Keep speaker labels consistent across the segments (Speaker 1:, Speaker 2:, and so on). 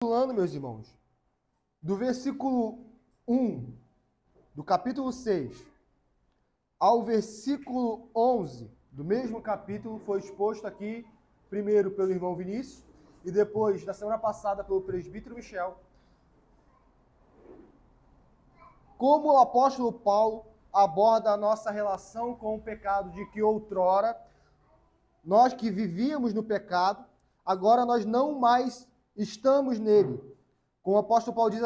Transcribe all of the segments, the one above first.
Speaker 1: Falando, meus irmãos, do versículo 1 do capítulo 6 ao versículo 11 do mesmo capítulo foi exposto aqui, primeiro pelo irmão Vinícius e depois, na semana passada, pelo presbítero Michel, como o apóstolo Paulo aborda a nossa relação com o pecado, de que outrora, nós que vivíamos no pecado, agora nós não mais estamos nele. Como o apóstolo Paulo diz,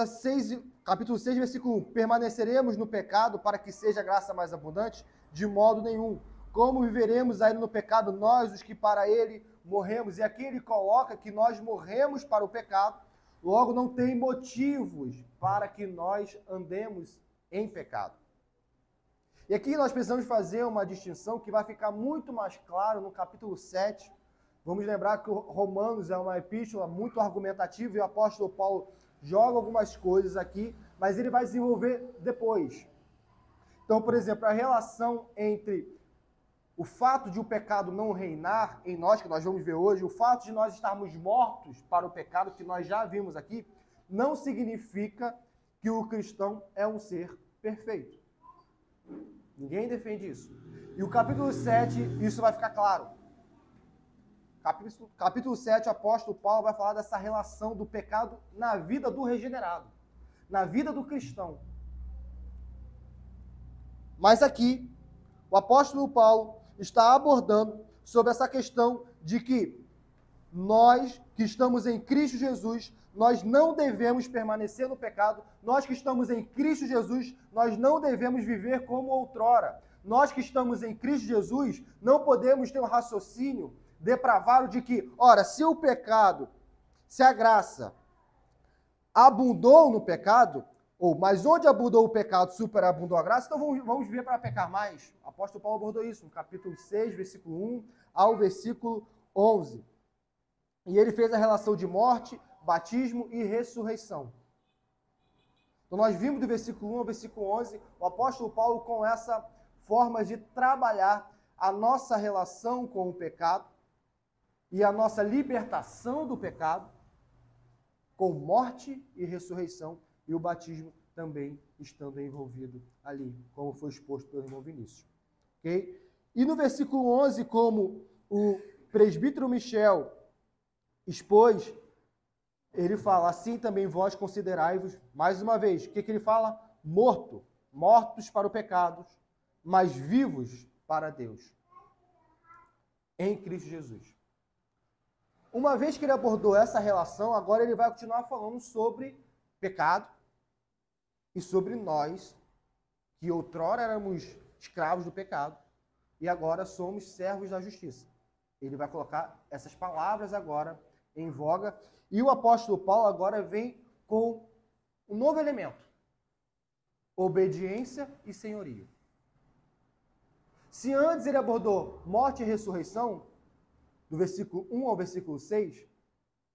Speaker 1: capítulo 6, versículo 1, permaneceremos no pecado para que seja a graça mais abundante? De modo nenhum. Como viveremos ainda no pecado, nós, os que para ele morremos? E aqui ele coloca que nós morremos para o pecado, logo não tem motivos para que nós andemos em pecado. E aqui nós precisamos fazer uma distinção que vai ficar muito mais claro no capítulo 7. Vamos lembrar que o Romanos é uma epístola muito argumentativa e o apóstolo Paulo joga algumas coisas aqui, mas ele vai desenvolver depois. Então, por exemplo, a relação entre o fato de o pecado não reinar em nós, que nós vamos ver hoje, o fato de nós estarmos mortos para o pecado, que nós já vimos aqui, não significa que o cristão é um ser perfeito. Ninguém defende isso. E o capítulo 7, isso vai ficar claro. Capítulo 7, o apóstolo Paulo vai falar dessa relação do pecado na vida do regenerado, na vida do cristão. Mas aqui, o apóstolo Paulo está abordando sobre essa questão de que nós que estamos em Cristo Jesus, nós não devemos permanecer no pecado. Nós que estamos em Cristo Jesus, nós não devemos viver como outrora. Nós que estamos em Cristo Jesus, não podemos ter um raciocínio depravado de que, ora, se o pecado, se a graça abundou no pecado, mas onde abundou o pecado, superabundou a graça, então vamos viver para pecar mais. O apóstolo Paulo abordou isso no capítulo 6, versículo 1 ao versículo 11. E ele fez a relação de morte, batismo e ressurreição. Então nós vimos do versículo 1 ao versículo 11, o apóstolo Paulo com essa forma de trabalhar a nossa relação com o pecado e a nossa libertação do pecado com morte e ressurreição, e o batismo também estando envolvido ali, como foi exposto pelo irmão Vinícius. Okay? E no versículo 11, como o presbítero Michel expôs, ele fala, assim também vós considerai-vos, mais uma vez, o que ele fala? Mortos para o pecado, mas vivos para Deus, em Cristo Jesus. Uma vez que ele abordou essa relação, agora ele vai continuar falando sobre pecado e sobre nós, que outrora éramos escravos do pecado e agora somos servos da justiça. Ele vai colocar essas palavras agora em voga e o apóstolo Paulo agora vem com um novo elemento: obediência e senhorio. Se antes ele abordou morte e ressurreição, do versículo 1 ao versículo 6,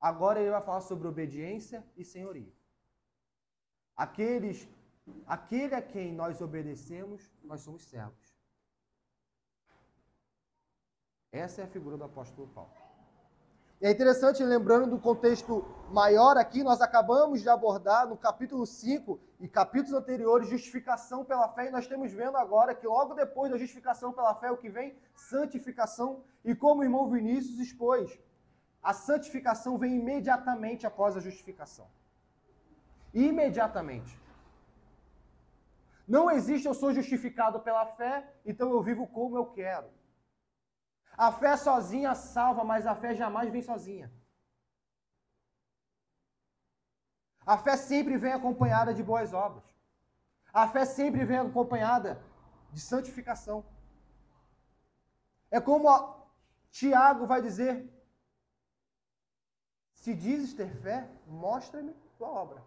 Speaker 1: agora ele vai falar sobre obediência e senhorio. Aquele a quem nós obedecemos, nós somos servos. Essa é a figura do apóstolo Paulo. E é interessante, lembrando do contexto maior aqui, nós acabamos de abordar no capítulo 5 e capítulos anteriores, justificação pela fé, e nós estamos vendo agora que logo depois da justificação pela fé, o que vem? Santificação. E como o irmão Vinícius expôs, a santificação vem imediatamente após a justificação. Imediatamente. Não existe eu sou justificado pela fé, então eu vivo como eu quero. A fé sozinha salva, mas a fé jamais vem sozinha. A fé sempre vem acompanhada de boas obras. A fé sempre vem acompanhada de santificação. É como Tiago vai dizer: se dizes ter fé, mostra-me tua obra.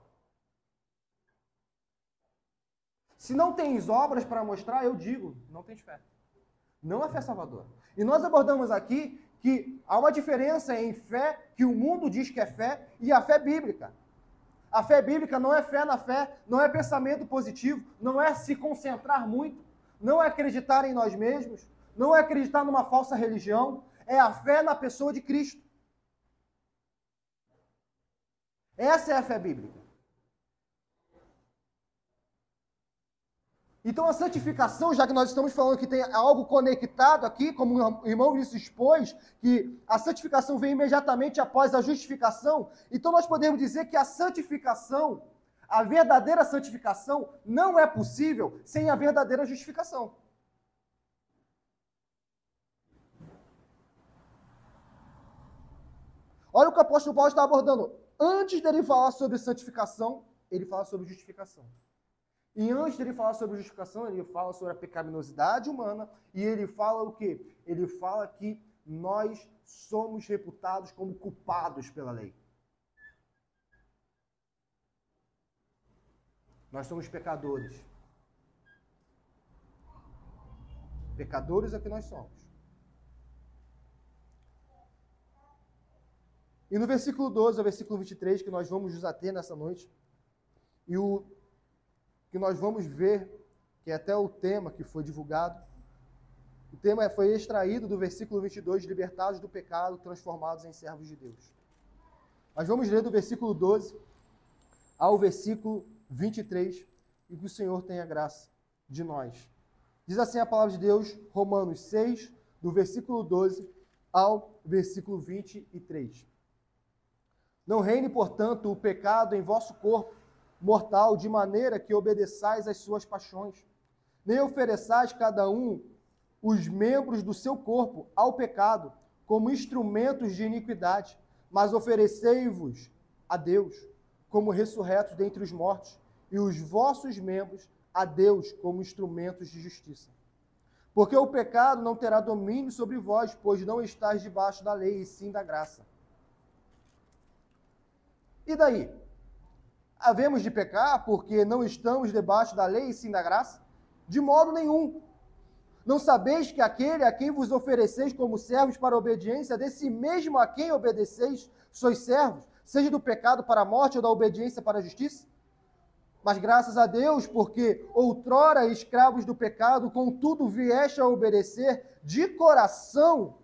Speaker 1: Se não tens obras para mostrar, eu digo, não tens fé. Não é fé salvadora. E nós abordamos aqui que há uma diferença em fé, que o mundo diz que é fé, e a fé bíblica. A fé bíblica não é fé na fé, não é pensamento positivo, não é se concentrar muito, não é acreditar em nós mesmos, não é acreditar numa falsa religião, é a fé na pessoa de Cristo. Essa é a fé bíblica. Então a santificação, já que nós estamos falando que tem algo conectado aqui, como o irmão Vinícius expôs, que a santificação vem imediatamente após a justificação, então nós podemos dizer que a santificação, a verdadeira santificação, não é possível sem a verdadeira justificação. Olha o que o apóstolo Paulo está abordando. Antes dele falar sobre santificação, ele fala sobre justificação. E antes dele falar sobre justificação, ele fala sobre a pecaminosidade humana e ele fala o quê? Ele fala que nós somos reputados como culpados pela lei. Nós somos pecadores. Pecadores é que nós somos. E no versículo 12 ao versículo 23, que nós vamos nos ater nessa noite, e o que nós vamos ver, que é até o tema que foi divulgado, o tema foi extraído do versículo 22, libertados do pecado, transformados em servos de Deus. Mas vamos ler do versículo 12 ao versículo 23, e que o Senhor tenha graça de nós. Diz assim a palavra de Deus, Romanos 6, do versículo 12 ao versículo 23. Não reine, portanto, o pecado em vosso corpo mortal, de maneira que obedeçais às suas paixões. Nem ofereçais cada um os membros do seu corpo ao pecado, como instrumentos de iniquidade, mas oferecei-vos a Deus, como ressurretos dentre os mortos, e os vossos membros a Deus, como instrumentos de justiça. Porque o pecado não terá domínio sobre vós, pois não estáis debaixo da lei, e sim da graça. E daí? Havemos de pecar porque não estamos debaixo da lei e sim da graça? De modo nenhum. Não sabeis que aquele a quem vos ofereceis como servos para a obediência, desse mesmo a quem obedeceis, sois servos, seja do pecado para a morte ou da obediência para a justiça? Mas graças a Deus, porque outrora escravos do pecado, contudo vieste a obedecer de coração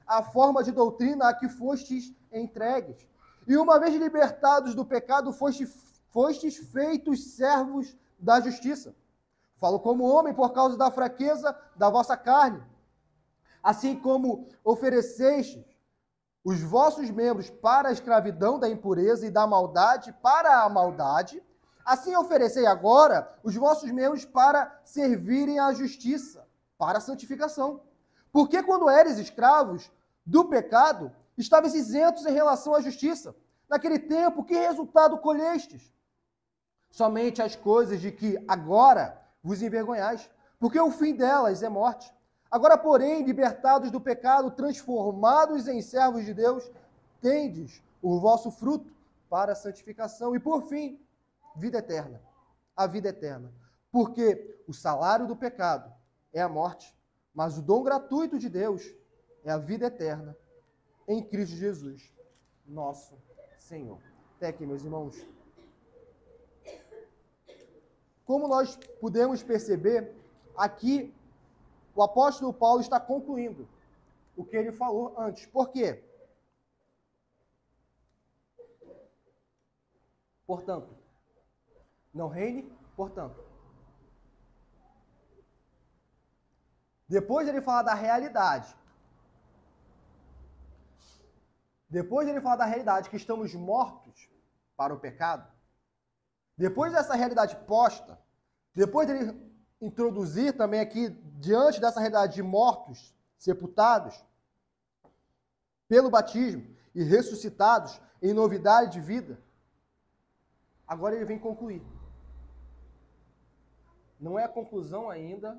Speaker 1: a forma de doutrina a que fostes entregues. E uma vez libertados do pecado, fostes feitos servos da justiça. Falo como homem por causa da fraqueza da vossa carne. Assim como oferecestes os vossos membros para a escravidão da impureza e da maldade para a maldade, assim oferecei agora os vossos membros para servirem à justiça, para a santificação. Porque quando eres escravos do pecado, estavais isentos em relação à justiça. Naquele tempo, que resultado colhestes? Somente as coisas de que agora vos envergonhais, porque o fim delas é morte. Agora, porém, libertados do pecado, transformados em servos de Deus, tendes o vosso fruto para a santificação. E por fim, vida eterna. A vida eterna. Porque o salário do pecado é a morte, mas o dom gratuito de Deus é a vida eterna em Cristo Jesus, nosso Senhor. Até aqui, meus irmãos. Como nós podemos perceber, aqui o apóstolo Paulo está concluindo o que ele falou antes. Por quê? Portanto, não reine, portanto. Depois de ele falar da realidade, que estamos mortos para o pecado, depois dessa realidade posta, depois dele introduzir também aqui, diante dessa realidade de mortos, sepultados pelo batismo e ressuscitados em novidade de vida, agora ele vem concluir. Não é a conclusão ainda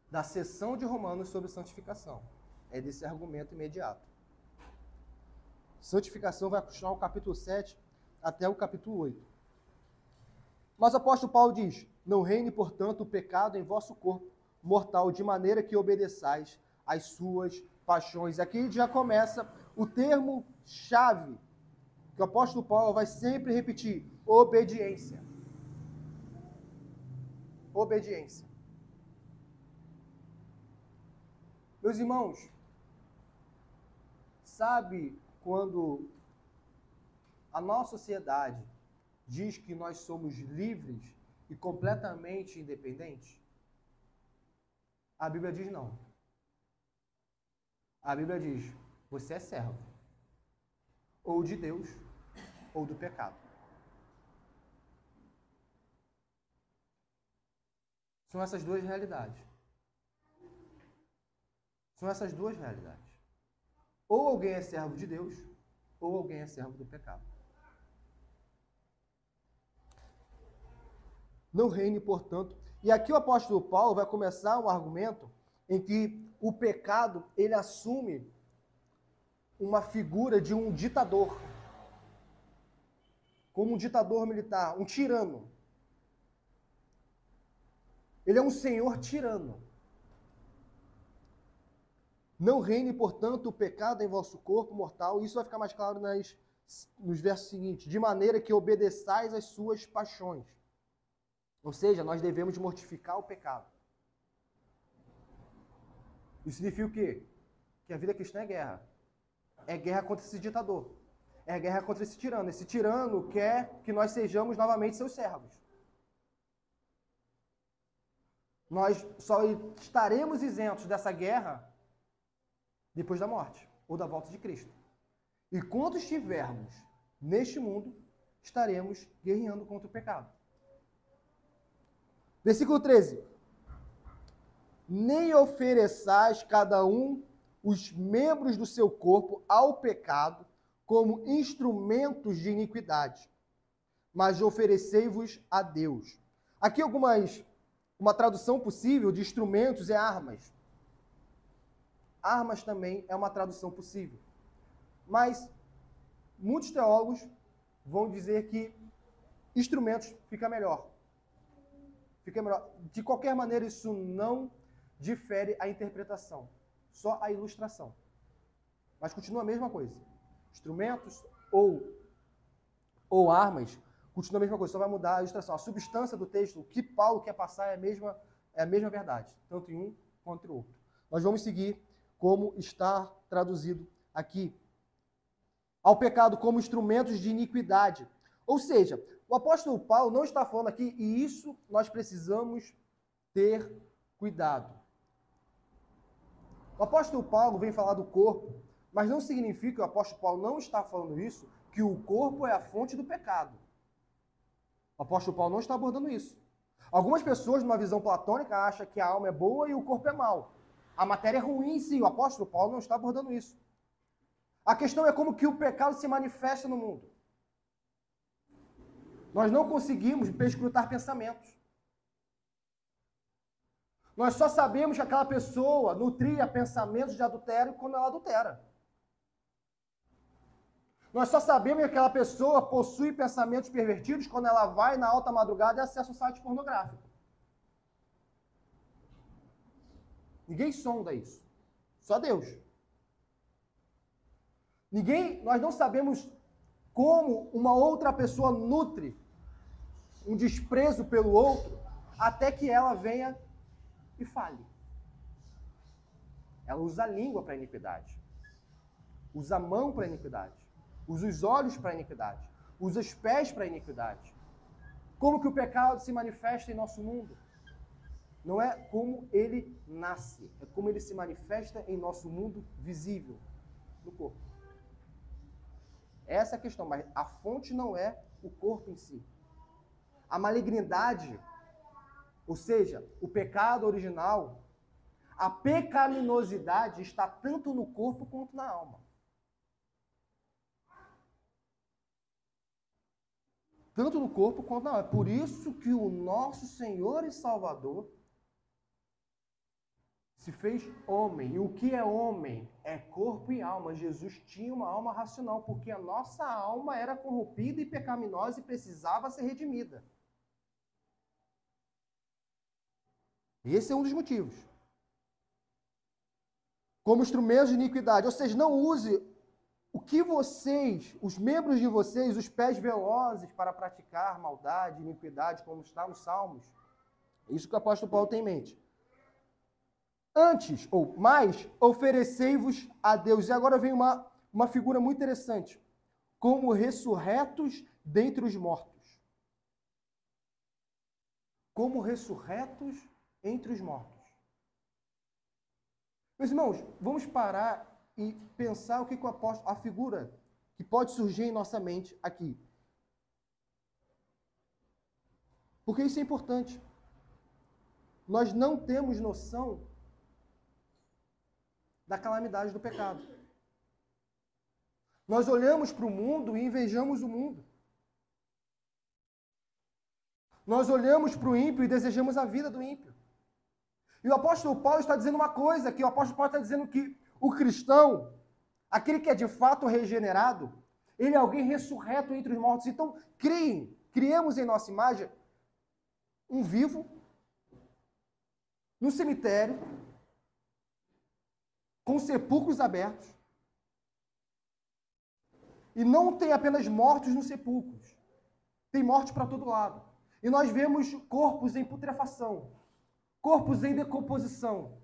Speaker 1: da sessão de Romanos sobre santificação. É desse argumento imediato. Santificação vai continuar o capítulo 7 até o capítulo 8. Mas o apóstolo Paulo diz: não reine, portanto, o pecado em vosso corpo mortal, de maneira que obedeçais às suas paixões. Aqui já começa o termo-chave que o apóstolo Paulo vai sempre repetir: obediência. Obediência. Meus irmãos, sabe quando a nossa sociedade diz que nós somos livres e completamente independentes? A Bíblia diz não. A Bíblia diz, você é servo, ou de Deus, ou do pecado. São essas duas realidades. São essas duas realidades. Ou alguém é servo de Deus, ou alguém é servo do pecado. Não reine, portanto. E aqui o apóstolo Paulo vai começar um argumento em que o pecado, ele assume uma figura de um ditador. Como um ditador militar, um tirano. Ele é um senhor tirano. Não reine, portanto, o pecado em vosso corpo mortal. Isso vai ficar mais claro nos versos seguintes. De maneira que obedeçais às suas paixões. Ou seja, nós devemos mortificar o pecado. Isso significa o quê? Que a vida cristã é guerra. É guerra contra esse ditador. É guerra contra esse tirano. Esse tirano quer que nós sejamos novamente seus servos. Nós só estaremos isentos dessa guerra depois da morte ou da volta de Cristo. E quando estivermos neste mundo, estaremos guerreando contra o pecado. Versículo 13. Nem ofereçais cada um os membros do seu corpo ao pecado como instrumentos de iniquidade, mas oferecei-vos a Deus. Aqui uma tradução possível de instrumentos é armas. Armas também é uma tradução possível. Mas muitos teólogos vão dizer que instrumentos fica melhor. Fica melhor. De qualquer maneira, isso não difere a interpretação, só a ilustração. Mas continua a mesma coisa. Instrumentos ou armas, continua a mesma coisa, só vai mudar a ilustração. A substância do texto, o que Paulo quer passar é a mesma verdade, tanto em um quanto em outro. Nós vamos seguir como está traduzido aqui. Ao pecado como instrumentos de iniquidade. Ou seja, o apóstolo Paulo não está falando aqui, e isso nós precisamos ter cuidado. O apóstolo Paulo vem falar do corpo, mas não significa que o apóstolo Paulo não está falando isso, que o corpo é a fonte do pecado. O apóstolo Paulo não está abordando isso. Algumas pessoas, numa visão platônica, acham que a alma é boa e o corpo é mau. A matéria é ruim em si. O apóstolo Paulo não está abordando isso. A questão é como que o pecado se manifesta no mundo. Nós não conseguimos perscrutar pensamentos. Nós só sabemos que aquela pessoa nutria pensamentos de adultério quando ela adultera. Nós só sabemos que aquela pessoa possui pensamentos pervertidos quando ela vai na alta madrugada e acessa o site pornográfico. Ninguém sonda isso. Só Deus. Nós não sabemos como uma outra pessoa nutre um desprezo pelo outro até que ela venha e fale. Ela usa a língua para a iniquidade. Usa a mão para a iniquidade. Usa os olhos para a iniquidade. Usa os pés para a iniquidade. Como que o pecado se manifesta em nosso mundo? Não é como ele nasce, é como ele se manifesta em nosso mundo visível, no corpo. Essa é a questão, mas a fonte não é o corpo em si. A malignidade, ou seja, o pecado original, a pecaminosidade está tanto no corpo quanto na alma. Tanto no corpo quanto na alma. É por isso que o nosso Senhor e Salvador se fez homem. E o que é homem? É corpo e alma. Jesus tinha uma alma racional, porque a nossa alma era corrompida e pecaminosa e precisava ser redimida. Esse é um dos motivos. Como instrumentos de iniquidade. Ou seja, não use o que vocês, os membros de vocês, os pés velozes para praticar maldade, iniquidade, como está nos Salmos. Isso que o apóstolo Paulo tem em mente. Antes, ou mais, oferecei-vos a Deus. E agora vem uma figura muito interessante. como ressurretos dentre os mortos. Como ressurretos entre os mortos. Meus irmãos, vamos parar e pensar o que o apóstolo, a figura que pode surgir em nossa mente aqui. Porque isso é importante. Nós não temos noção da calamidade do pecado. Nós olhamos para o mundo e invejamos o mundo. Nós olhamos para o ímpio e desejamos a vida do ímpio. E o apóstolo Paulo está dizendo uma coisa, que o apóstolo Paulo está dizendo que o cristão, aquele que é de fato regenerado, ele é alguém ressurreto entre os mortos. Então, criemos em nossa imagem um vivo no cemitério, com sepulcros abertos. E não tem apenas mortos nos sepulcros. Tem mortos para todo lado. E nós vemos corpos em putrefação, corpos em decomposição.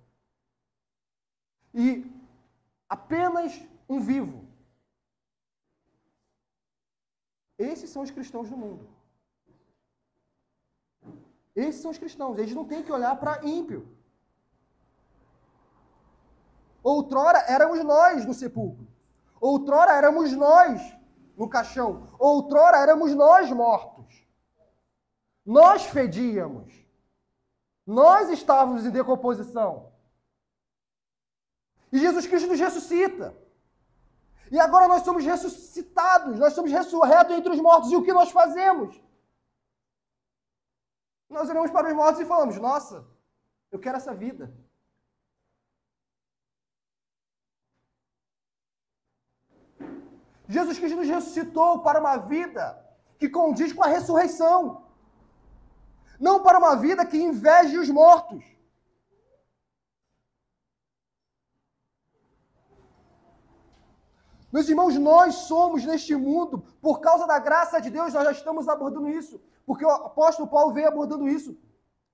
Speaker 1: E apenas um vivo. Esses são os cristãos do mundo. Esses são os cristãos. Eles não têm que olhar para ímpio. Outrora éramos nós no sepulcro. Outrora éramos nós no caixão. Outrora éramos nós mortos. Nós fedíamos. Nós estávamos em decomposição. E Jesus Cristo nos ressuscita. E agora nós somos ressuscitados. Nós somos ressurretos entre os mortos. E o que nós fazemos? Nós olhamos para os mortos e falamos, nossa, eu quero essa vida. Jesus Cristo nos ressuscitou para uma vida que condiz com a ressurreição. Não para uma vida que inveje os mortos. Meus irmãos, nós somos neste mundo, por causa da graça de Deus, nós já estamos abordando isso. Porque o apóstolo Paulo veio abordando isso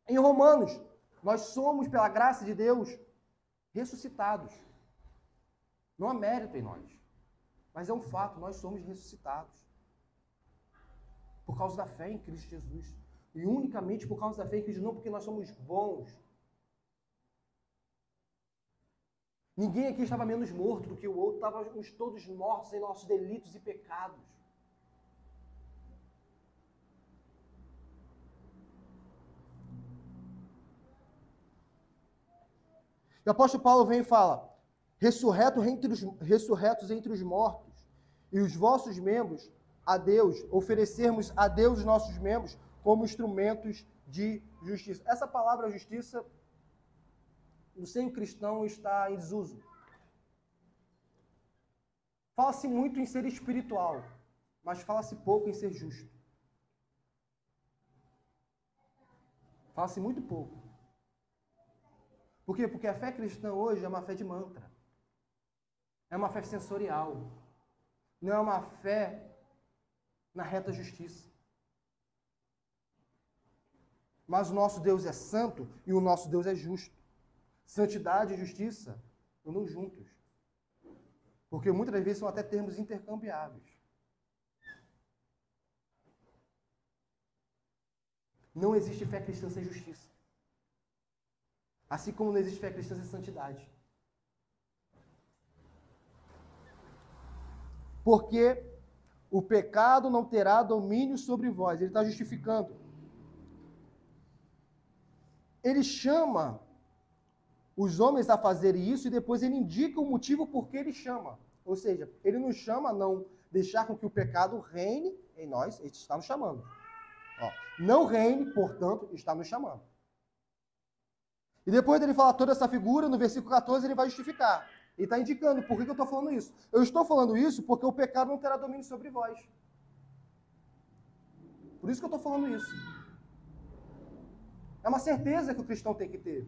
Speaker 1: em Romanos. Nós somos, pela graça de Deus, ressuscitados. Não há mérito em nós. Mas é um fato, nós somos ressuscitados. Por causa da fé em Cristo Jesus. E unicamente por causa da fé em Cristo, não porque nós somos bons. Ninguém aqui estava menos morto do que o outro, estávamos todos mortos em nossos delitos e pecados. E o apóstolo Paulo vem e fala, ressurretos entre os mortos, e os vossos membros a Deus, oferecermos a Deus os nossos membros como instrumentos de justiça. Essa palavra justiça, no seio cristão, está em desuso. Fala-se muito em ser espiritual, mas fala-se pouco em ser justo. Fala-se muito pouco. Por quê? Porque a fé cristã hoje é uma fé de mantra. É uma fé sensorial. Não é uma fé na reta justiça. Mas o nosso Deus é santo e o nosso Deus é justo. Santidade e justiça andam juntos. Porque muitas vezes são até termos intercambiáveis. Não existe fé cristã sem justiça. Assim como não existe fé cristã sem santidade. Porque o pecado não terá domínio sobre vós. Ele está justificando. Ele chama os homens a fazerem isso e depois ele indica o motivo por que ele chama. Ou seja, ele nos chama a não deixar com que o pecado reine em nós. Ele está nos chamando. Não reine, portanto, está nos chamando. E depois dele falar toda essa figura, no versículo 14, ele vai justificar. Ele está indicando por que eu estou falando isso. Eu estou falando isso porque o pecado não terá domínio sobre vós. Por isso que eu estou falando isso. É uma certeza que o cristão tem que ter.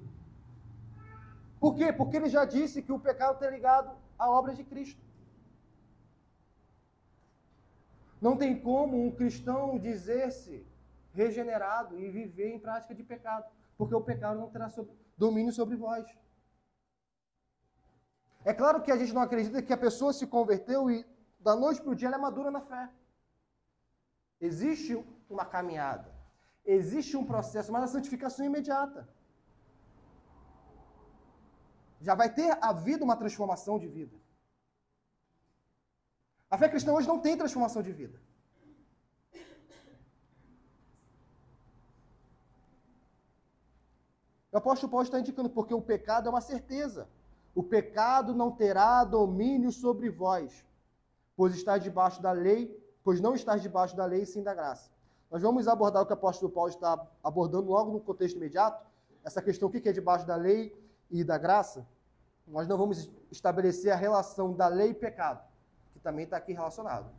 Speaker 1: Por quê? Porque ele já disse que o pecado está ligado à obra de Cristo. Não tem como um cristão dizer-se regenerado e viver em prática de pecado, porque o pecado não terá domínio sobre vós. É claro que a gente não acredita que a pessoa se converteu e da noite para o dia ela é madura na fé. Existe uma caminhada, existe um processo, mas a santificação é imediata. Já vai ter havido uma transformação de vida. A fé cristã hoje não tem transformação de vida. O apóstolo Paulo está indicando porque o pecado é uma certeza. O pecado não terá domínio sobre vós, pois não estáis debaixo da lei, sim da graça. Nós vamos abordar o que o apóstolo Paulo está abordando logo no contexto imediato, essa questão, o que é debaixo da lei e da graça. Nós não vamos estabelecer a relação da lei e pecado, que também está aqui relacionado.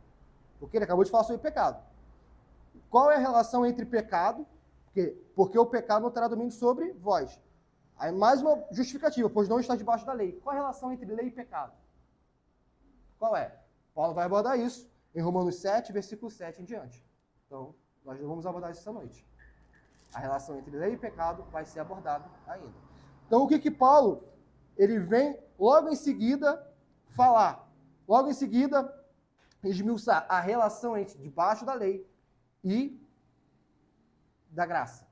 Speaker 1: Porque ele acabou de falar sobre pecado. Qual é a relação entre pecado? Porque o pecado não terá domínio sobre vós. Aí mais uma justificativa, pois não está debaixo da lei. Qual a relação entre lei e pecado? Qual é? Paulo vai abordar isso em Romanos 7, versículo 7 em diante. Então, nós não vamos abordar isso essa noite. A relação entre lei e pecado vai ser abordada ainda. Então, o que Paulo, ele vem logo em seguida falar? Logo em seguida, esmiuçar a relação entre debaixo da lei e da graça,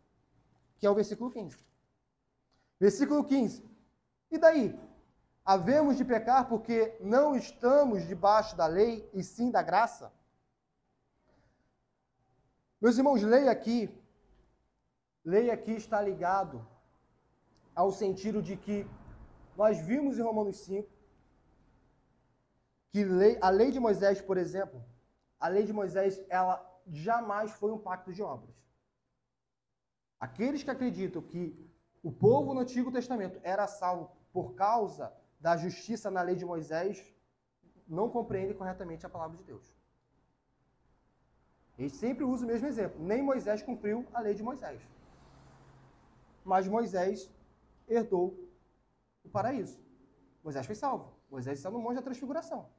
Speaker 1: que é o versículo 15. Versículo 15. E daí? Havemos de pecar porque não estamos debaixo da lei e sim da graça? Meus irmãos, lei aqui está ligado ao sentido de que nós vimos em Romanos 5 que a lei de Moisés, por exemplo, a lei de Moisés, ela jamais foi um pacto de obras. Aqueles que acreditam que o povo no Antigo Testamento era salvo por causa da justiça na lei de Moisés, não compreendem corretamente a palavra de Deus. Eles sempre usam o mesmo exemplo. Nem Moisés cumpriu a lei de Moisés. Mas Moisés herdou o paraíso. Moisés foi salvo. Moisés está no Monte da Transfiguração.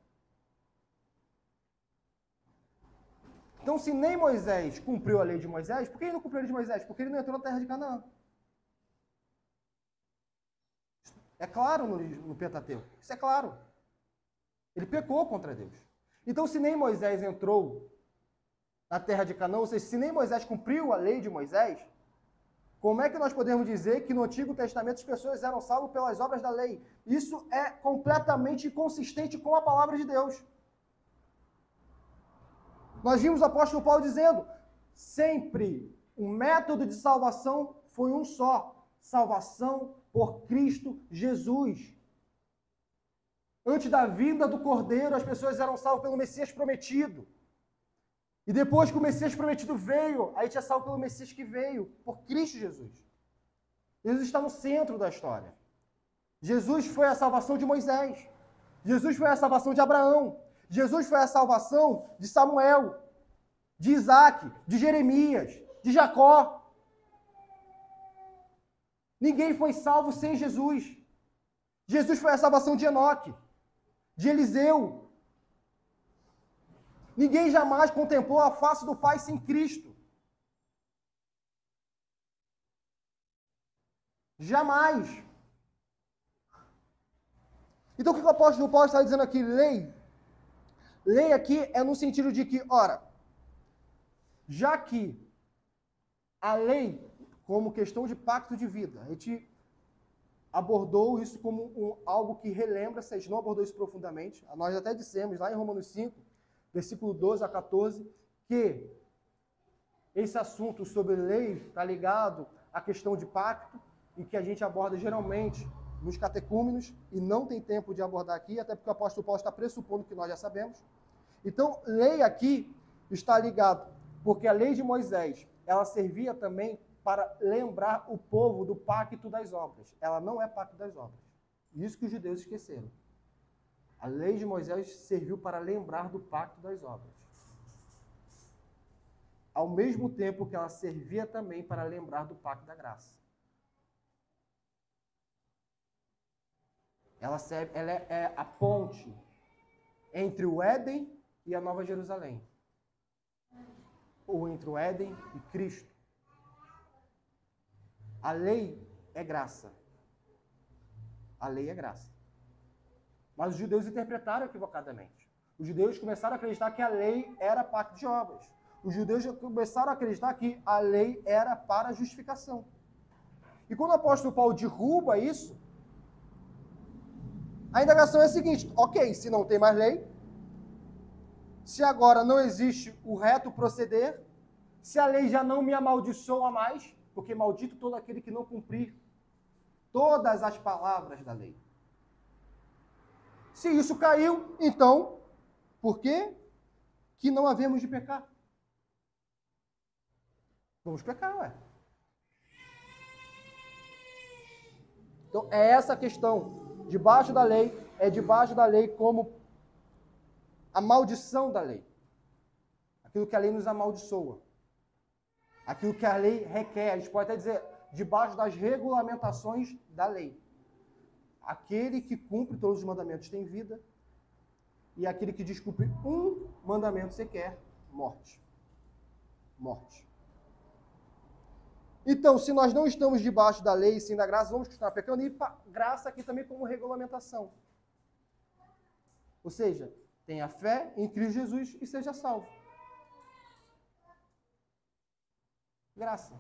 Speaker 1: Então, se nem Moisés cumpriu a lei de Moisés, por que ele não cumpriu a lei de Moisés? Porque ele não entrou na terra de Canaã. É claro no Pentateuco. Isso é claro. Ele pecou contra Deus. Então, se nem Moisés entrou na terra de Canaã, ou seja, se nem Moisés cumpriu a lei de Moisés, como é que nós podemos dizer que no Antigo Testamento as pessoas eram salvas pelas obras da lei? Isso é completamente inconsistente com a palavra de Deus. Nós vimos o apóstolo Paulo dizendo, sempre o método de salvação foi um só, salvação por Cristo Jesus. Antes da vinda do Cordeiro, as pessoas eram salvas pelo Messias prometido. E depois que o Messias prometido veio, a gente é salvo pelo Messias que veio, por Cristo Jesus. Jesus está no centro da história. Jesus foi a salvação de Moisés. Jesus foi a salvação de Abraão. Jesus foi a salvação de Samuel, de Isaac, de Jeremias, de Jacó. Ninguém foi salvo sem Jesus. Jesus foi a salvação de Enoque, de Eliseu. Ninguém jamais contemplou a face do Pai sem Cristo. Jamais. Então, o que o apóstolo Paulo está dizendo aqui? Lei. Lei aqui é no sentido de que, ora, já que a lei, como questão de pacto de vida, a gente abordou isso como algo que relembra, se a gente não abordou isso profundamente, nós até dissemos lá em Romanos 5, versículo 12 a 14, que esse assunto sobre lei está ligado à questão de pacto, e que a gente aborda geralmente nos catecúmenos, e não tem tempo de abordar aqui, até porque o apóstolo Paulo está pressupondo que nós já sabemos. Então, lei aqui está ligado, porque a lei de Moisés, ela servia também para lembrar o povo do pacto das obras. Ela não é pacto das obras. Isso que os judeus esqueceram. A lei de Moisés serviu para lembrar do pacto das obras. Ao mesmo tempo que ela servia também para lembrar do pacto da graça. Ela é a ponte entre o Éden e a Nova Jerusalém. Ou entre o Éden e Cristo. A lei é graça. A lei é graça. Mas os judeus interpretaram equivocadamente. Os judeus começaram a acreditar que a lei era pacto de obras. Os judeus começaram a acreditar que a lei era para a justificação. E quando o apóstolo Paulo derruba isso, a indagação é a seguinte: ok, se não tem mais lei, se agora não existe o reto proceder, se a lei já não me amaldiçoa mais, porque maldito todo aquele que não cumprir todas as palavras da lei. Se isso caiu, então, por que que não havemos de pecar? Vamos pecar, ué. Então, é essa a questão. Debaixo da lei, é debaixo da lei como a maldição da lei. Aquilo que a lei nos amaldiçoa. Aquilo que a lei requer. A gente pode até dizer, debaixo das regulamentações da lei. Aquele que cumpre todos os mandamentos tem vida. E aquele que descumpre um mandamento sequer, morte. Morte. Então, se nós não estamos debaixo da lei e sim da graça, vamos continuar pecando. E graça aqui também como regulamentação. Ou seja, tenha fé em Cristo Jesus e seja salvo. Graça.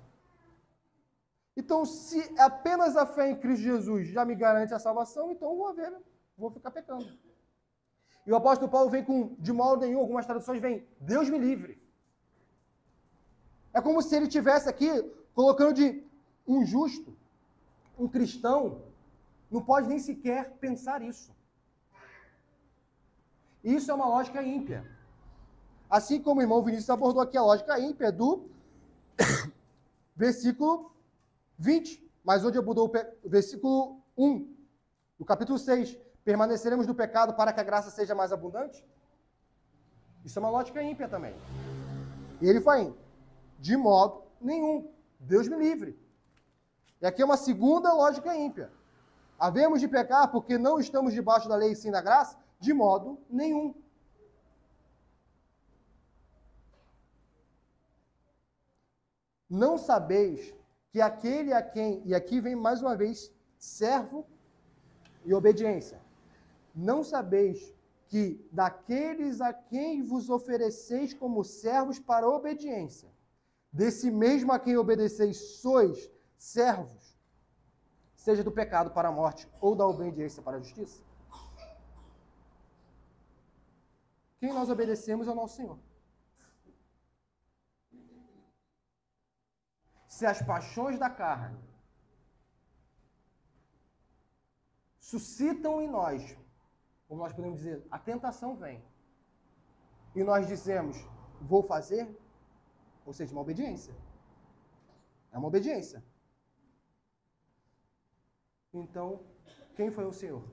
Speaker 1: Então, se apenas a fé em Cristo Jesus já me garante a salvação, então vou ficar pecando. E o apóstolo Paulo vem com, de modo nenhum, algumas traduções vem, Deus me livre. É como se ele tivesse aqui colocando de um justo, um cristão, não pode nem sequer pensar isso. Isso é uma lógica ímpia. Assim como o irmão Vinícius abordou aqui a lógica ímpia do versículo 20, mas onde abordou o versículo 1, do capítulo 6, permaneceremos no pecado para que a graça seja mais abundante? Isso é uma lógica ímpia também. E ele vai indo, de modo nenhum. Deus me livre. E aqui é uma segunda lógica ímpia. Havemos de pecar porque não estamos debaixo da lei e sim da graça? De modo nenhum. Não sabeis que aquele a quem, e aqui vem mais uma vez, servo e obediência. Não sabeis que daqueles a quem vos ofereceis como servos para obediência, desse mesmo a quem obedeceis sois servos, seja do pecado para a morte ou da obediência para a justiça? Quem nós obedecemos é o nosso Senhor. Se as paixões da carne suscitam em nós, como nós podemos dizer, a tentação vem, e nós dizemos, vou fazer, ou seja, uma obediência. É uma obediência. Então, quem foi o Senhor?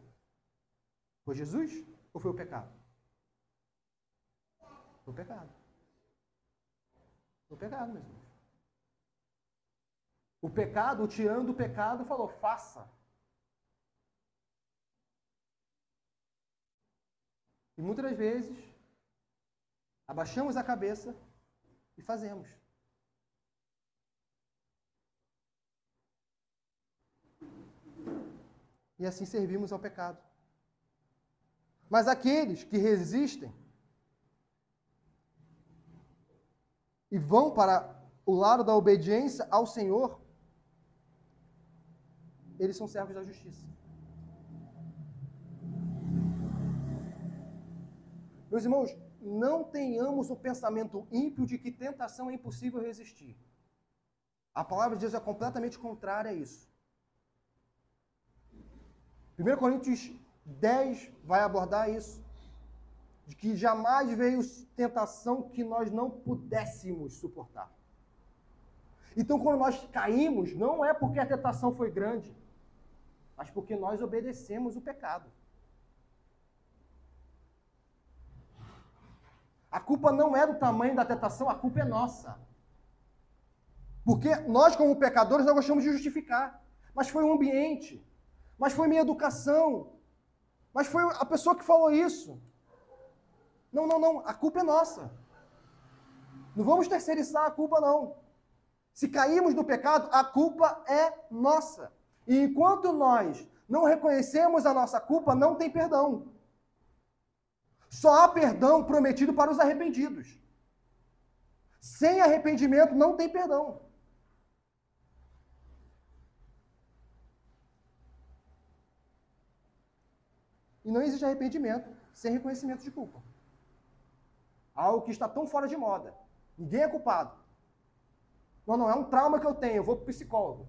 Speaker 1: Foi Jesus ou foi o pecado? Foi o pecado. Foi o pecado, meus irmãos. O pecado, o tirano do pecado, falou, faça. E muitas das vezes, abaixamos a cabeça e fazemos. E assim servimos ao pecado. Mas aqueles que resistem e vão para o lado da obediência ao Senhor, eles são servos da justiça. Meus irmãos, não tenhamos o pensamento ímpio de que tentação é impossível resistir. A palavra de Deus é completamente contrária a isso. 1 Coríntios 10 vai abordar isso, de que jamais veio tentação que nós não pudéssemos suportar. Então, quando nós caímos, não é porque a tentação foi grande, mas porque nós obedecemos o pecado. A culpa não é do tamanho da tentação, a culpa é nossa. Porque nós, como pecadores, não gostamos de justificar. Mas foi o ambiente, mas foi minha educação, mas foi a pessoa que falou isso. Não, a culpa é nossa. Não vamos terceirizar a culpa, não. Se caímos no pecado, a culpa é nossa. E enquanto nós não reconhecemos a nossa culpa, não tem perdão. Só há perdão prometido para os arrependidos. Sem arrependimento não tem perdão. E não existe arrependimento sem reconhecimento de culpa. Algo que está tão fora de moda. Ninguém é culpado. Não, é um trauma que eu tenho, eu vou para o psicólogo.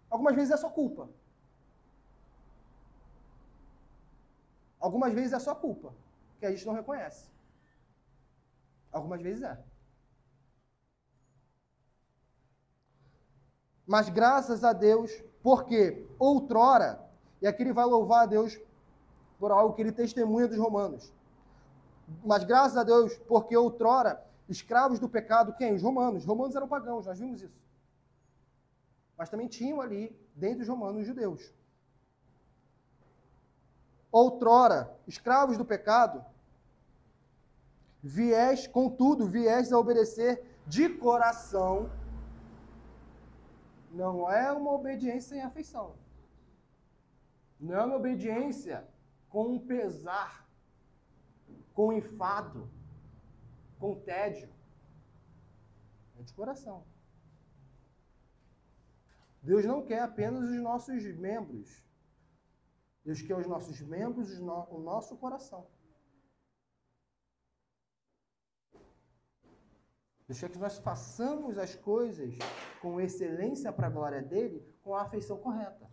Speaker 1: Algumas vezes é só culpa. Algumas vezes é só culpa, que a gente não reconhece. Algumas vezes é. Mas graças a Deus, porque outrora, e aqui ele vai louvar a Deus por algo que ele testemunha dos romanos. Mas graças a Deus, porque outrora, escravos do pecado, quem? Os romanos. Os romanos eram pagãos, nós vimos isso. Mas também tinham ali, dentre os romanos, os judeus. Outrora, escravos do pecado, contudo, viés a obedecer de coração. Não é uma obediência sem afeição. Não é uma obediência com um pesar, com um enfado, com tédio. É de coração. Deus não quer apenas os nossos membros. Deus quer os nossos membros, o nosso coração. Deus quer que nós façamos as coisas com excelência para a glória dele, com a afeição correta.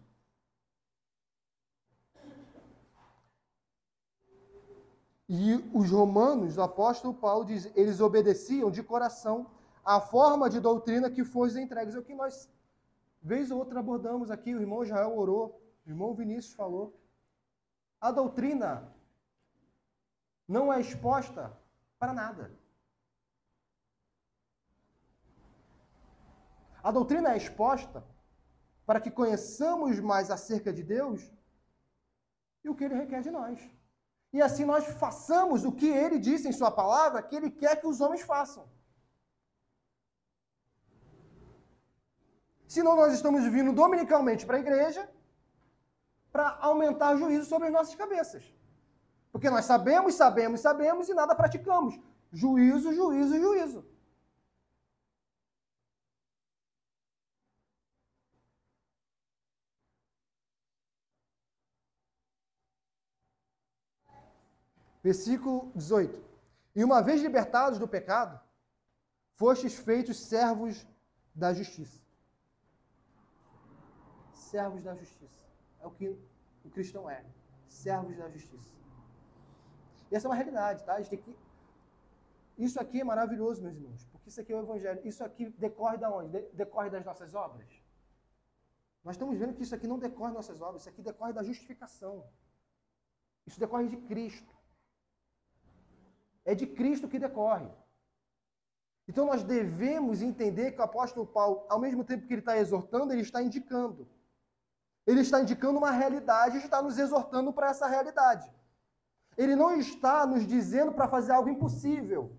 Speaker 1: E os romanos, o apóstolo Paulo diz, eles obedeciam de coração à forma de doutrina que foi entregues. É o que nós, vez ou outra, abordamos aqui. O irmão Israel orou, o irmão Vinícius falou. A doutrina não é exposta para nada. A doutrina é exposta para que conheçamos mais acerca de Deus e o que ele requer de nós. E assim nós façamos o que ele disse em sua palavra, que ele quer que os homens façam. Senão nós estamos vindo dominicalmente para a igreja para aumentar juízo sobre as nossas cabeças. Porque nós sabemos e nada praticamos. Juízo, juízo, juízo. Versículo 18. E uma vez libertados do pecado, fostes feitos servos da justiça. Servos da justiça. É o que o cristão é. Servos da justiça. E essa é uma realidade, tá? A gente tem que... Isso aqui é maravilhoso, meus irmãos, porque isso aqui é o evangelho. Isso aqui decorre de onde? Decorre das nossas obras. Nós estamos vendo que isso aqui não decorre das nossas obras, isso aqui decorre da justificação. Isso decorre de Cristo. É de Cristo que decorre. Então nós devemos entender que o apóstolo Paulo, ao mesmo tempo que ele está exortando, ele está indicando. Ele está indicando uma realidade e está nos exortando para essa realidade. Ele não está nos dizendo para fazer algo impossível.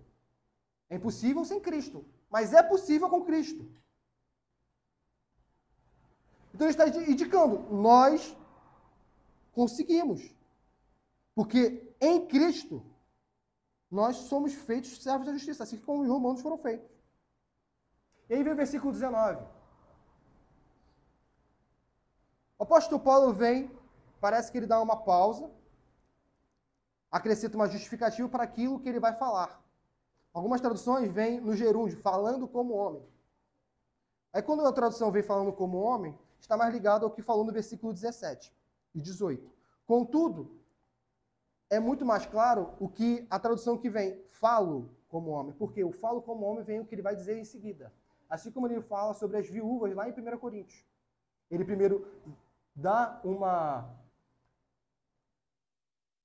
Speaker 1: É impossível sem Cristo, mas é possível com Cristo. Então ele está indicando, nós conseguimos. Porque em Cristo, nós somos feitos servos da justiça, assim como os romanos foram feitos. E aí vem o versículo 19. O apóstolo Paulo vem, parece que ele dá uma pausa, acrescenta uma justificativa para aquilo que ele vai falar. Algumas traduções vêm no gerúndio, falando como homem. Aí quando a tradução vem falando como homem, está mais ligado ao que falou no versículo 17 e 18. Contudo, é muito mais claro o que a tradução que vem, falo como homem. Porque o falo como homem vem o que ele vai dizer em seguida. Assim como ele fala sobre as viúvas lá em 1 Coríntios. Ele primeiro dá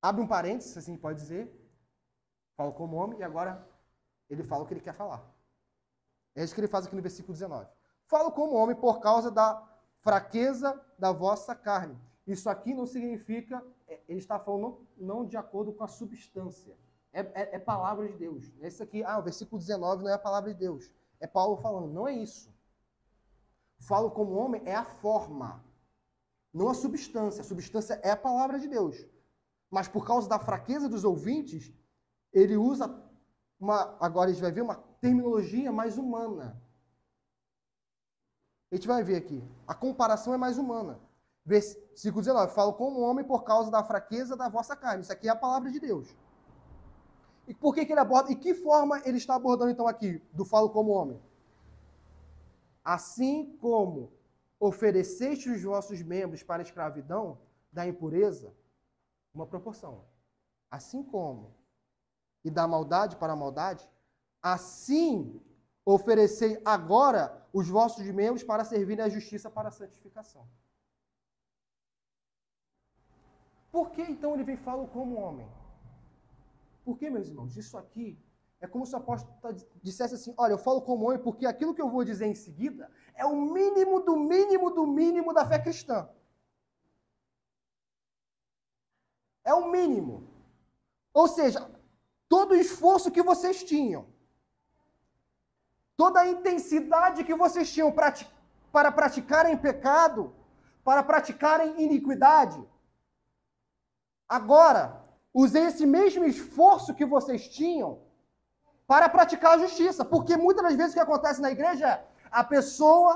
Speaker 1: abre um parênteses, assim pode dizer, falo como homem, e agora ele fala o que ele quer falar. É isso que ele faz aqui no versículo 19. Falo como homem por causa da fraqueza da vossa carne. Isso aqui não significa, ele está falando não de acordo com a substância. É palavra de Deus. Isso aqui, o versículo 19 não é a palavra de Deus. É Paulo falando, não é isso. Falo como homem é a forma, não a substância. A substância é a palavra de Deus. mas por causa da fraqueza dos ouvintes, ele usa agora a gente vai ver uma terminologia mais humana. A gente vai ver aqui. A comparação é mais humana. Versículo 19. Falo como homem por causa da fraqueza da vossa carne. Isso aqui é a palavra de Deus. E por que ele aborda? E que forma ele está abordando então aqui, do falo como homem? Assim como ofereceste os vossos membros para a escravidão da impureza, uma proporção. Assim como, e da maldade para a maldade, assim oferecei agora os vossos membros para servirem à justiça para a santificação. Por que então ele vem e fala como homem? Por que, meus irmãos? Isso aqui é como se o apóstolo dissesse assim, olha, eu falo como homem porque aquilo que eu vou dizer em seguida é o mínimo do mínimo do mínimo da fé cristã. É o mínimo. Ou seja, todo o esforço que vocês tinham, toda a intensidade que vocês tinham para praticarem pecado, para praticarem iniquidade, agora, usei esse mesmo esforço que vocês tinham para praticar a justiça. Porque muitas das vezes o que acontece na igreja é a pessoa,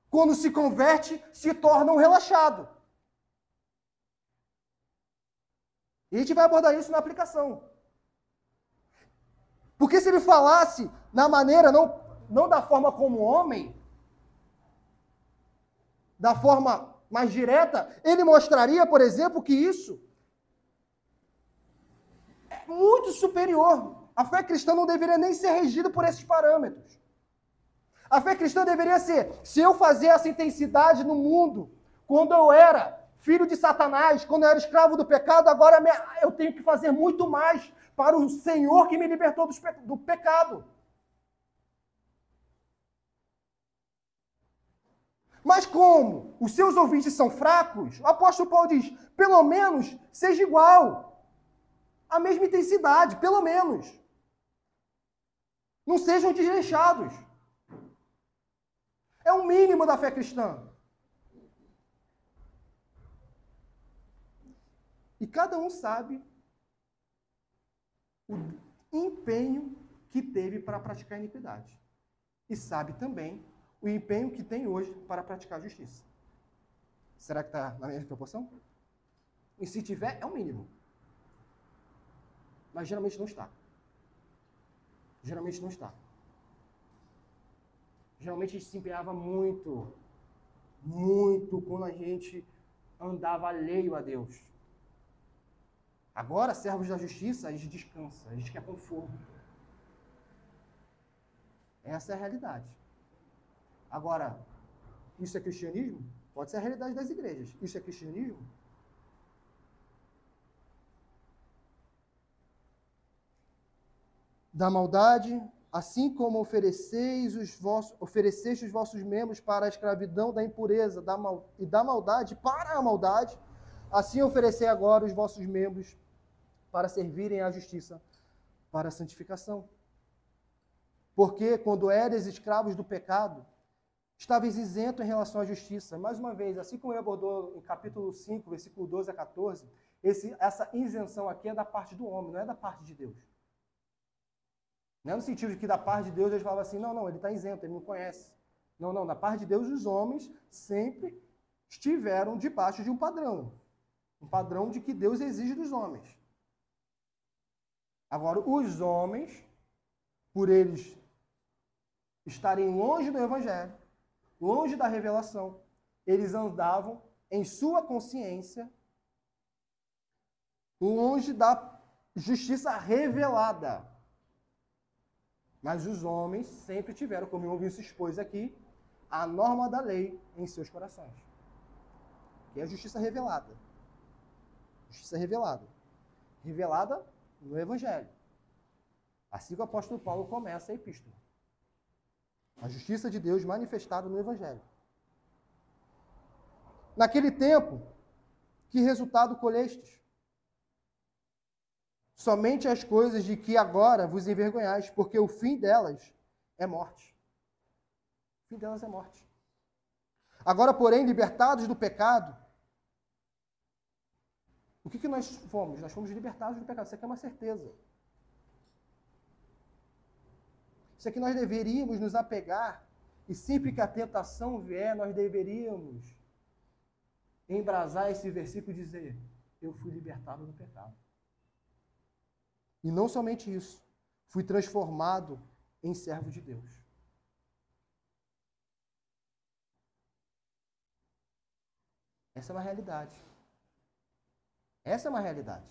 Speaker 1: quando se converte, se torna um relaxado. E a gente vai abordar isso na aplicação. Porque se ele falasse na maneira, não da forma como homem, da forma mais direta, ele mostraria, por exemplo, que isso é muito superior. A fé cristã não deveria nem ser regida por esses parâmetros. A fé cristã deveria ser, se eu fazer essa intensidade no mundo, quando eu era filho de Satanás, quando eu era escravo do pecado, agora eu tenho que fazer muito mais para o Senhor que me libertou do pecado. Mas como os seus ouvintes são fracos, o apóstolo Paulo diz, pelo menos seja igual. A mesma intensidade, pelo menos. Não sejam desleixados. É o mínimo da fé cristã. E cada um sabe o empenho que teve para praticar a iniquidade. E sabe também o empenho que tem hoje para praticar a justiça. Será que está na mesma proporção? E se tiver, é o mínimo. Mas geralmente não está. Geralmente não está. Geralmente a gente se empenhava muito quando a gente andava alheio a Deus. Agora, servos da justiça, a gente descansa, a gente quer conforto. Essa é a realidade. Agora, isso é cristianismo? Pode ser a realidade das igrejas. Isso é cristianismo? Da maldade, assim como ofereceste os vossos membros para a escravidão da impureza e da maldade para a maldade, assim oferecei agora os vossos membros para servirem à justiça, para a santificação. Porque quando eres escravos do pecado, estavais isento em relação à justiça. Mais uma vez, assim como ele abordou em capítulo 5, versículo 12 a 14, essa isenção aqui é da parte do homem, não é da parte de Deus. Não é no sentido de que da parte de Deus eles falavam assim, não, ele está isento, ele não conhece. Não, da parte de Deus os homens sempre estiveram debaixo de um padrão de que Deus exige dos homens. Agora, os homens, por eles estarem longe do Evangelho, longe da revelação, eles andavam em sua consciência, longe da justiça revelada. Mas os homens sempre tiveram, como o irmão se expôs aqui, a norma da lei em seus corações. Que é a justiça revelada. Justiça revelada. Revelada no Evangelho. Assim que o apóstolo Paulo começa a epístola. A justiça de Deus manifestada no Evangelho. Naquele tempo, que resultado colhestes? Somente as coisas de que agora vos envergonhais, porque o fim delas é morte. O fim delas é morte. Agora, porém, libertados do pecado O que nós fomos? Nós fomos libertados do pecado. Isso aqui é uma certeza. Isso aqui nós deveríamos nos apegar, e sempre que a tentação vier, nós deveríamos embrasar esse versículo e dizer: eu fui libertado do pecado. E não somente isso, fui transformado em servo de Deus. Essa é uma realidade. Essa é uma realidade.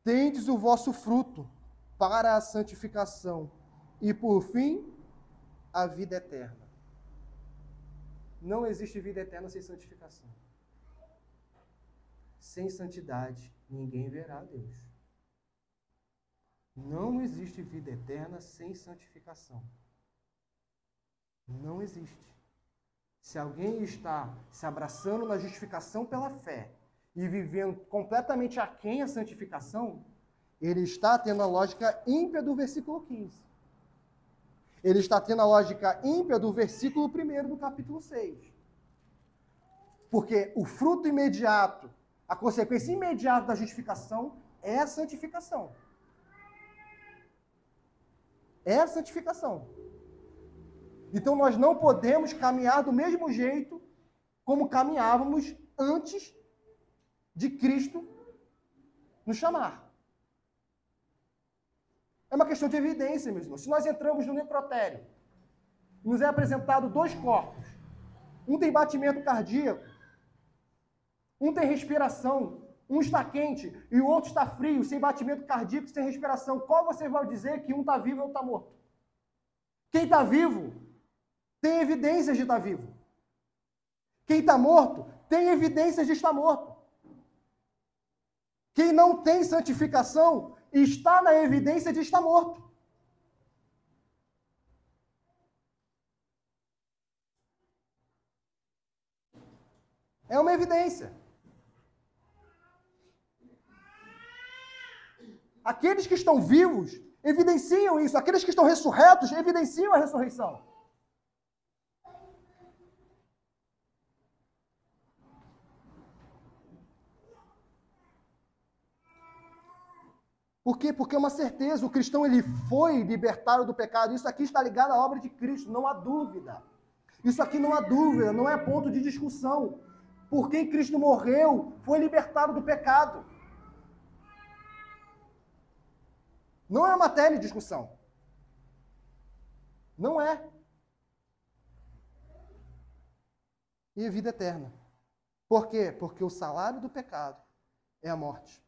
Speaker 1: Tendes o vosso fruto para a santificação e, por fim, a vida eterna. Não existe vida eterna sem santificação. Sem santidade, ninguém verá a Deus. Não existe vida eterna sem santificação. Não existe. Se alguém está se abraçando na justificação pela fé e vivendo completamente aquém a santificação, ele está tendo a lógica ímpia do versículo 15. Ele está tendo a lógica ímpia do versículo 1 do capítulo 6. Porque o fruto imediato, a consequência imediata da justificação é a santificação. É a santificação. Então nós não podemos caminhar do mesmo jeito como caminhávamos antes de Cristo nos chamar. É uma questão de evidência, meus irmãos. Se nós entramos no necrotério, nos é apresentado dois corpos. Um tem batimento cardíaco, um tem respiração, um está quente e o outro está frio, sem batimento cardíaco, sem respiração. Qual você vai dizer que um está vivo e outro está morto? Quem está vivo tem evidências de estar vivo. Quem está morto tem evidências de estar morto. Quem não tem santificação está na evidência de estar morto. É uma evidência. Aqueles que estão vivos evidenciam isso. Aqueles que estão ressurretos evidenciam a ressurreição. Por quê? Porque é uma certeza. O cristão ele foi libertado do pecado. Isso aqui está ligado à obra de Cristo, não há dúvida. Isso aqui não há dúvida, não é ponto de discussão. Por quem Cristo morreu, foi libertado do pecado. Não é matéria de discussão. Não é. E a vida eterna. Por quê? Porque o salário do pecado é a morte.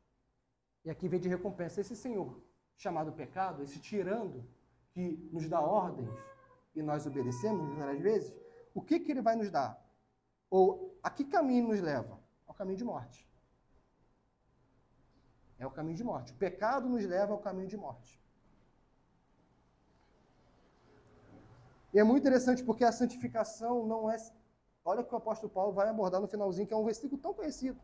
Speaker 1: E aqui vem de recompensa esse senhor chamado pecado, esse tirano que nos dá ordens e nós obedecemos várias vezes. O que ele vai nos dar? Ou a que caminho nos leva? Ao caminho de morte. É o caminho de morte. O pecado nos leva ao caminho de morte. E é muito interessante porque a santificação não é... Olha o que o apóstolo Paulo vai abordar no finalzinho, que é um versículo tão conhecido.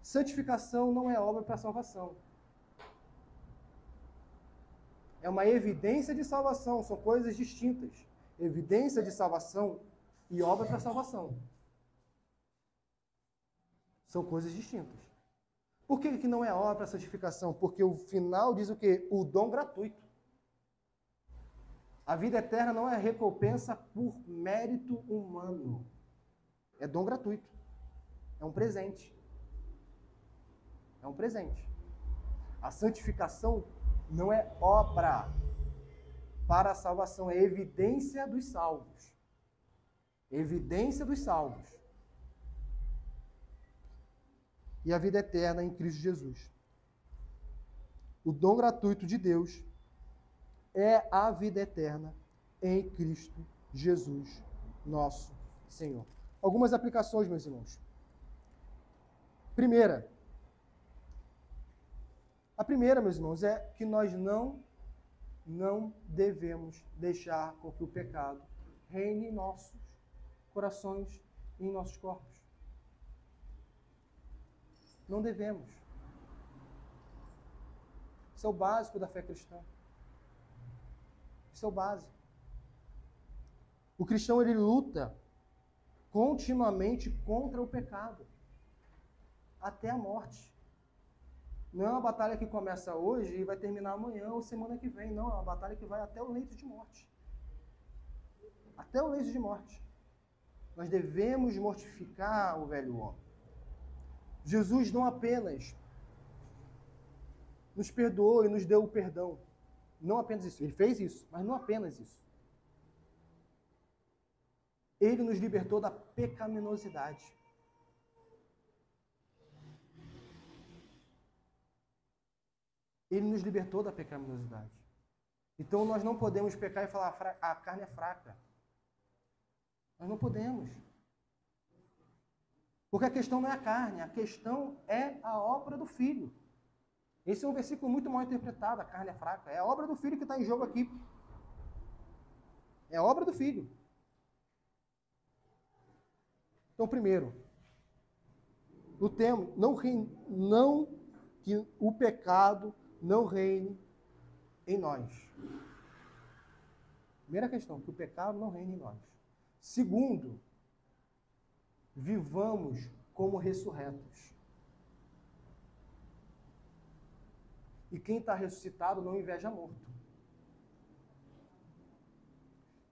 Speaker 1: Santificação não é obra para a salvação. É uma evidência de salvação, são coisas distintas. Evidência de salvação e obra para a salvação. São coisas distintas. Por que não é obra para a santificação? Porque o final diz o quê? O dom gratuito. A vida eterna não é recompensa por mérito humano. É dom gratuito. É um presente. É um presente. A santificação não é obra para a salvação, é evidência dos salvos. Evidência dos salvos. E a vida eterna em Cristo Jesus. O dom gratuito de Deus é a vida eterna em Cristo Jesus, nosso Senhor. Algumas aplicações, meus irmãos. A primeira, meus irmãos, é que nós não devemos deixar com que o pecado reine em nossos corações e em nossos corpos. Não devemos. Isso é o básico da fé cristã. Isso é o básico. O cristão, ele luta continuamente contra o pecado, até a morte. Não é uma batalha que começa hoje e vai terminar amanhã ou semana que vem. Não, é uma batalha que vai até o leito de morte. Até o leito de morte. Nós devemos mortificar o velho homem. Jesus não apenas nos perdoou e nos deu o perdão. Não apenas isso. Ele fez isso, mas não apenas isso. Ele nos libertou da pecaminosidade. Ele nos libertou da pecaminosidade. Então nós não podemos pecar e falar a carne é fraca. Nós não podemos. Porque a questão não é a carne, a questão é a obra do Filho. Esse é um versículo muito mal interpretado, a carne é fraca. É a obra do Filho que está em jogo aqui. É a obra do Filho. Então, primeiro, que o pecado não reine em nós. Primeira questão, que o pecado não reine em nós. Segundo, vivamos como ressurretos. E quem está ressuscitado não inveja morto.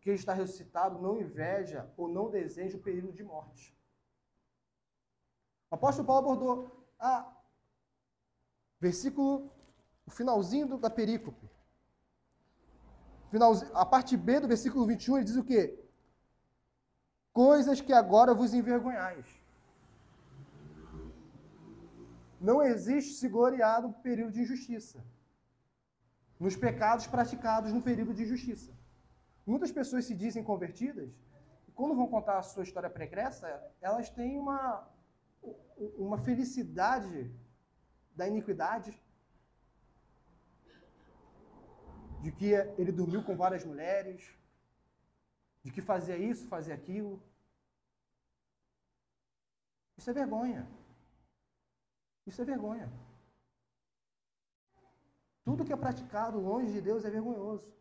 Speaker 1: Quem está ressuscitado não inveja ou não deseja o período de morte. O apóstolo Paulo abordou o finalzinho da perícope. A parte B do versículo 21, ele diz o quê? Coisas que agora vos envergonhais. Não existe se gloriar no período de injustiça. Nos pecados praticados no período de injustiça. Muitas pessoas se dizem convertidas, e quando vão contar a sua história pregressa, elas têm uma felicidade da iniquidade, de que ele dormiu com várias mulheres, de que fazia isso, fazia aquilo. Isso é vergonha. Isso é vergonha. Tudo que é praticado longe de Deus é vergonhoso.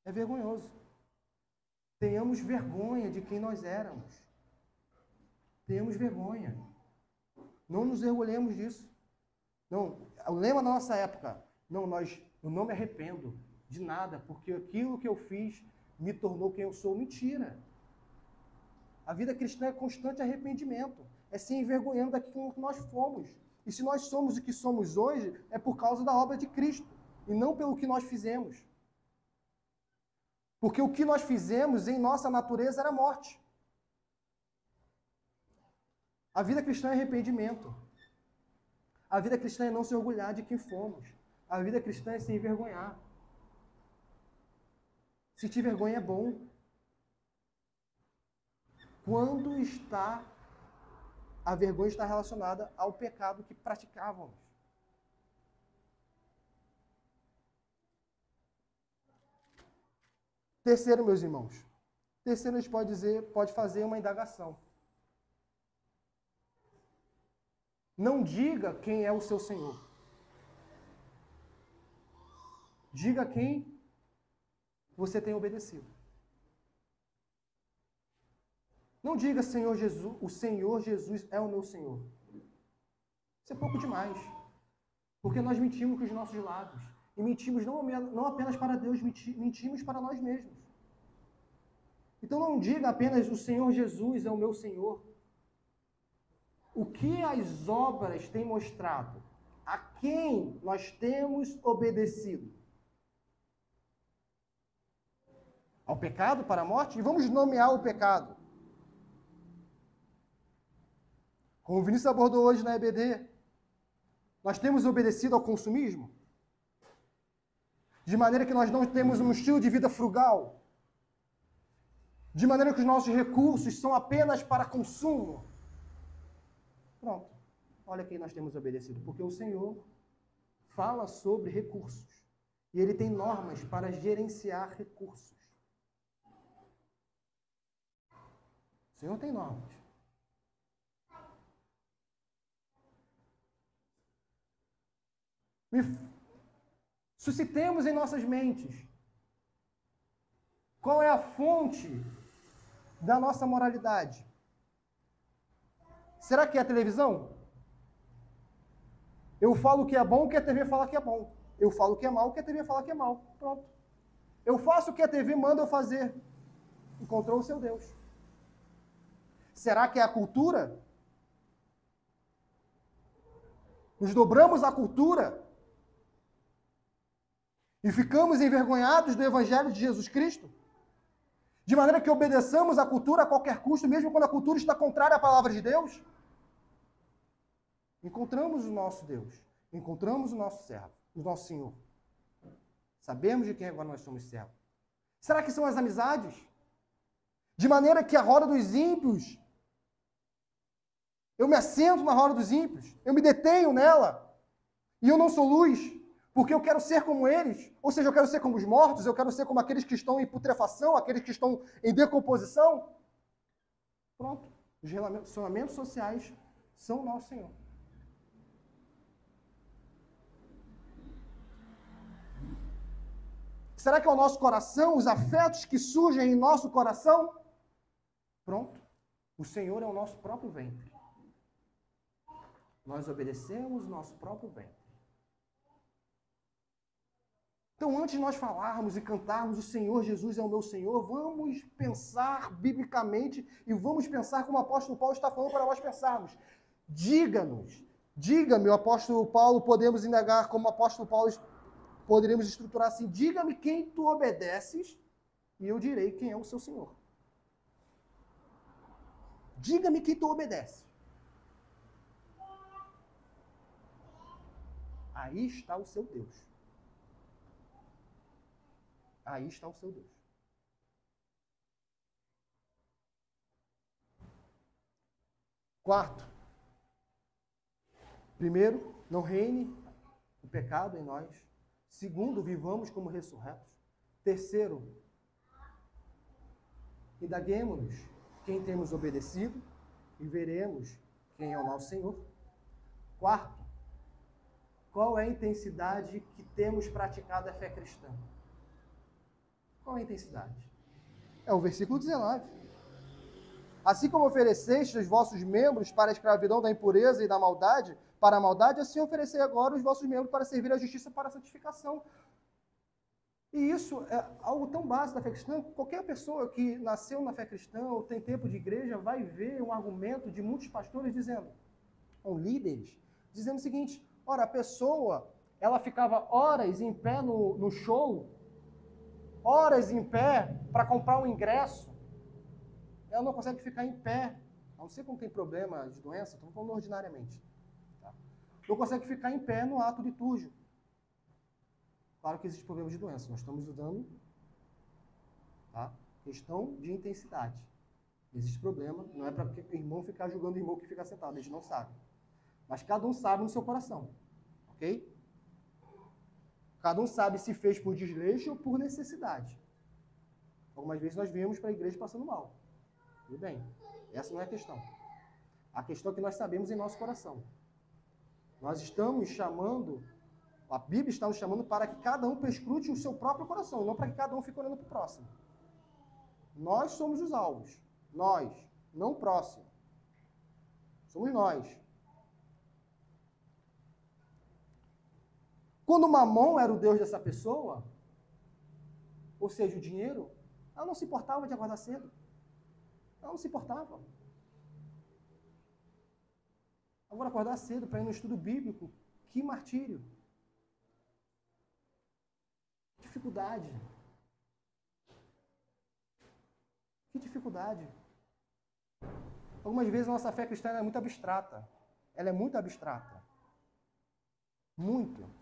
Speaker 1: É vergonhoso. Tenhamos vergonha de quem nós éramos. Tenhamos vergonha. Não nos orgulhemos disso. Não, o lema da nossa época, eu não me arrependo de nada, porque aquilo que eu fiz me tornou quem eu sou. Mentira. A vida cristã é constante arrependimento. É se envergonhando daquilo que nós fomos. E se nós somos o que somos hoje, é por causa da obra de Cristo, e não pelo que nós fizemos. Porque o que nós fizemos em nossa natureza era morte. A vida cristã é arrependimento. A vida cristã é não se orgulhar de quem fomos. A vida cristã é se envergonhar. Sentir vergonha é bom. Quando a vergonha está relacionada ao pecado que praticávamos. Terceiro, meus irmãos. Terceiro, a gente pode fazer uma indagação. Não diga quem é o seu Senhor. Diga quem você tem obedecido. Não diga Senhor Jesus, o Senhor Jesus é o meu Senhor. Isso é pouco demais. Porque nós mentimos com os nossos lábios. E mentimos não apenas para Deus, mentimos para nós mesmos. Então não diga apenas o Senhor Jesus é o meu Senhor. O que as obras têm mostrado? A quem nós temos obedecido? Ao pecado para a morte? E vamos nomear o pecado. Como o Vinícius abordou hoje na EBD, nós temos obedecido ao consumismo? De maneira que nós não temos um estilo de vida frugal? De maneira que os nossos recursos são apenas para consumo? Pronto. Olha quem nós temos obedecido. Porque o Senhor fala sobre recursos. E Ele tem normas para gerenciar recursos. O Senhor tem normas. Suscitemos em nossas mentes qual é a fonte da nossa moralidade? Será que é a televisão? Eu falo o que é bom, o que a TV fala que é bom. Eu falo o que é mal, o que a TV fala que é mal. Pronto. Eu faço o que a TV manda eu fazer. Encontrou o seu Deus. Será que é a cultura? Nos dobramos à cultura e ficamos envergonhados do Evangelho de Jesus Cristo? De maneira que obedeçamos à cultura a qualquer custo, mesmo quando a cultura está contrária à palavra de Deus? Encontramos o nosso Deus, encontramos o nosso servo, o nosso Senhor. Sabemos de quem agora nós somos servos. Será que são as amizades? De maneira que a roda dos ímpios, eu me assento na roda dos ímpios, eu me detenho nela, e eu não sou luz, porque eu quero ser como eles, ou seja, eu quero ser como os mortos, eu quero ser como aqueles que estão em putrefação, aqueles que estão em decomposição. Pronto, os relacionamentos sociais são o nosso Senhor. Será que é o nosso coração, os afetos que surgem em nosso coração? Pronto, o Senhor é o nosso próprio ventre. Nós obedecemos o nosso próprio ventre. Então, antes de nós falarmos e cantarmos o Senhor Jesus é o meu Senhor, vamos pensar biblicamente e vamos pensar como o apóstolo Paulo está falando para nós pensarmos. Diga-me, o apóstolo Paulo, podemos indagar como o apóstolo Paulo, poderíamos estruturar assim, diga-me quem tu obedeces e eu direi quem é o seu Senhor. Diga-me quem tu obedece. Aí está o seu Deus. Aí está o seu Deus. Quarto, primeiro, não reine o pecado em nós. Segundo, vivamos como ressurretos. Terceiro, indaguemos-nos quem temos obedecido e veremos quem é o nosso Senhor. Quarto, qual é a intensidade que temos praticado a fé cristã? Qual é a intensidade? É o versículo 19. Assim como ofereceste os vossos membros para a escravidão da impureza e da maldade, para a maldade, assim oferecei agora os vossos membros para servir a justiça para a santificação. E isso é algo tão básico da fé cristã. Qualquer pessoa que nasceu na fé cristã ou tem tempo de igreja vai ver um argumento de muitos pastores dizendo, ou líderes, dizendo o seguinte, ora, a pessoa, ela ficava horas em pé no show, horas em pé para comprar um ingresso, ela não consegue ficar em pé, a não ser quando tem problema de doença, estou falando ordinariamente, tá? Não consegue ficar em pé no ato litúrgico. Claro que existe problema de doença, nós estamos estudando, tá? Questão de intensidade. Existe problema, não é para o irmão ficar julgando o irmão que fica sentado, a gente não sabe. Mas cada um sabe no seu coração, ok? Cada um sabe se fez por desleixo ou por necessidade. Algumas vezes nós viemos para a igreja passando mal. Tudo bem, essa não é a questão. A questão é que nós sabemos em nosso coração. Nós estamos chamando, a Bíblia está nos chamando para que cada um perscrute o seu próprio coração, não para que cada um fique olhando para o próximo. Nós somos os alvos. Nós, não o próximo. Somos nós. Quando Mamon era o Deus dessa pessoa, ou seja, o dinheiro, ela não se importava de acordar cedo. Ela não se importava. Agora, acordar cedo para ir no estudo bíblico, que martírio. Dificuldade. Que dificuldade. Algumas vezes a nossa fé cristã é muito abstrata. Ela é muito abstrata. Muito.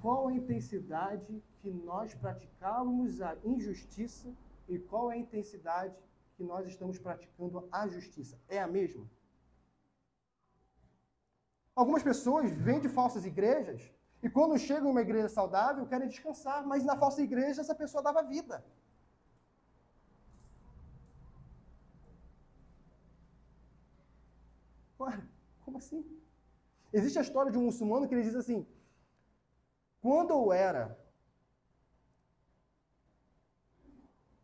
Speaker 1: Qual a intensidade que nós praticamos a injustiça e qual é a intensidade que nós estamos praticando a justiça? É a mesma? Algumas pessoas vêm de falsas igrejas e quando chegam em uma igreja saudável querem descansar, mas na falsa igreja essa pessoa dava vida. Ora, como assim? Existe a história de um muçulmano que ele diz assim, quando eu era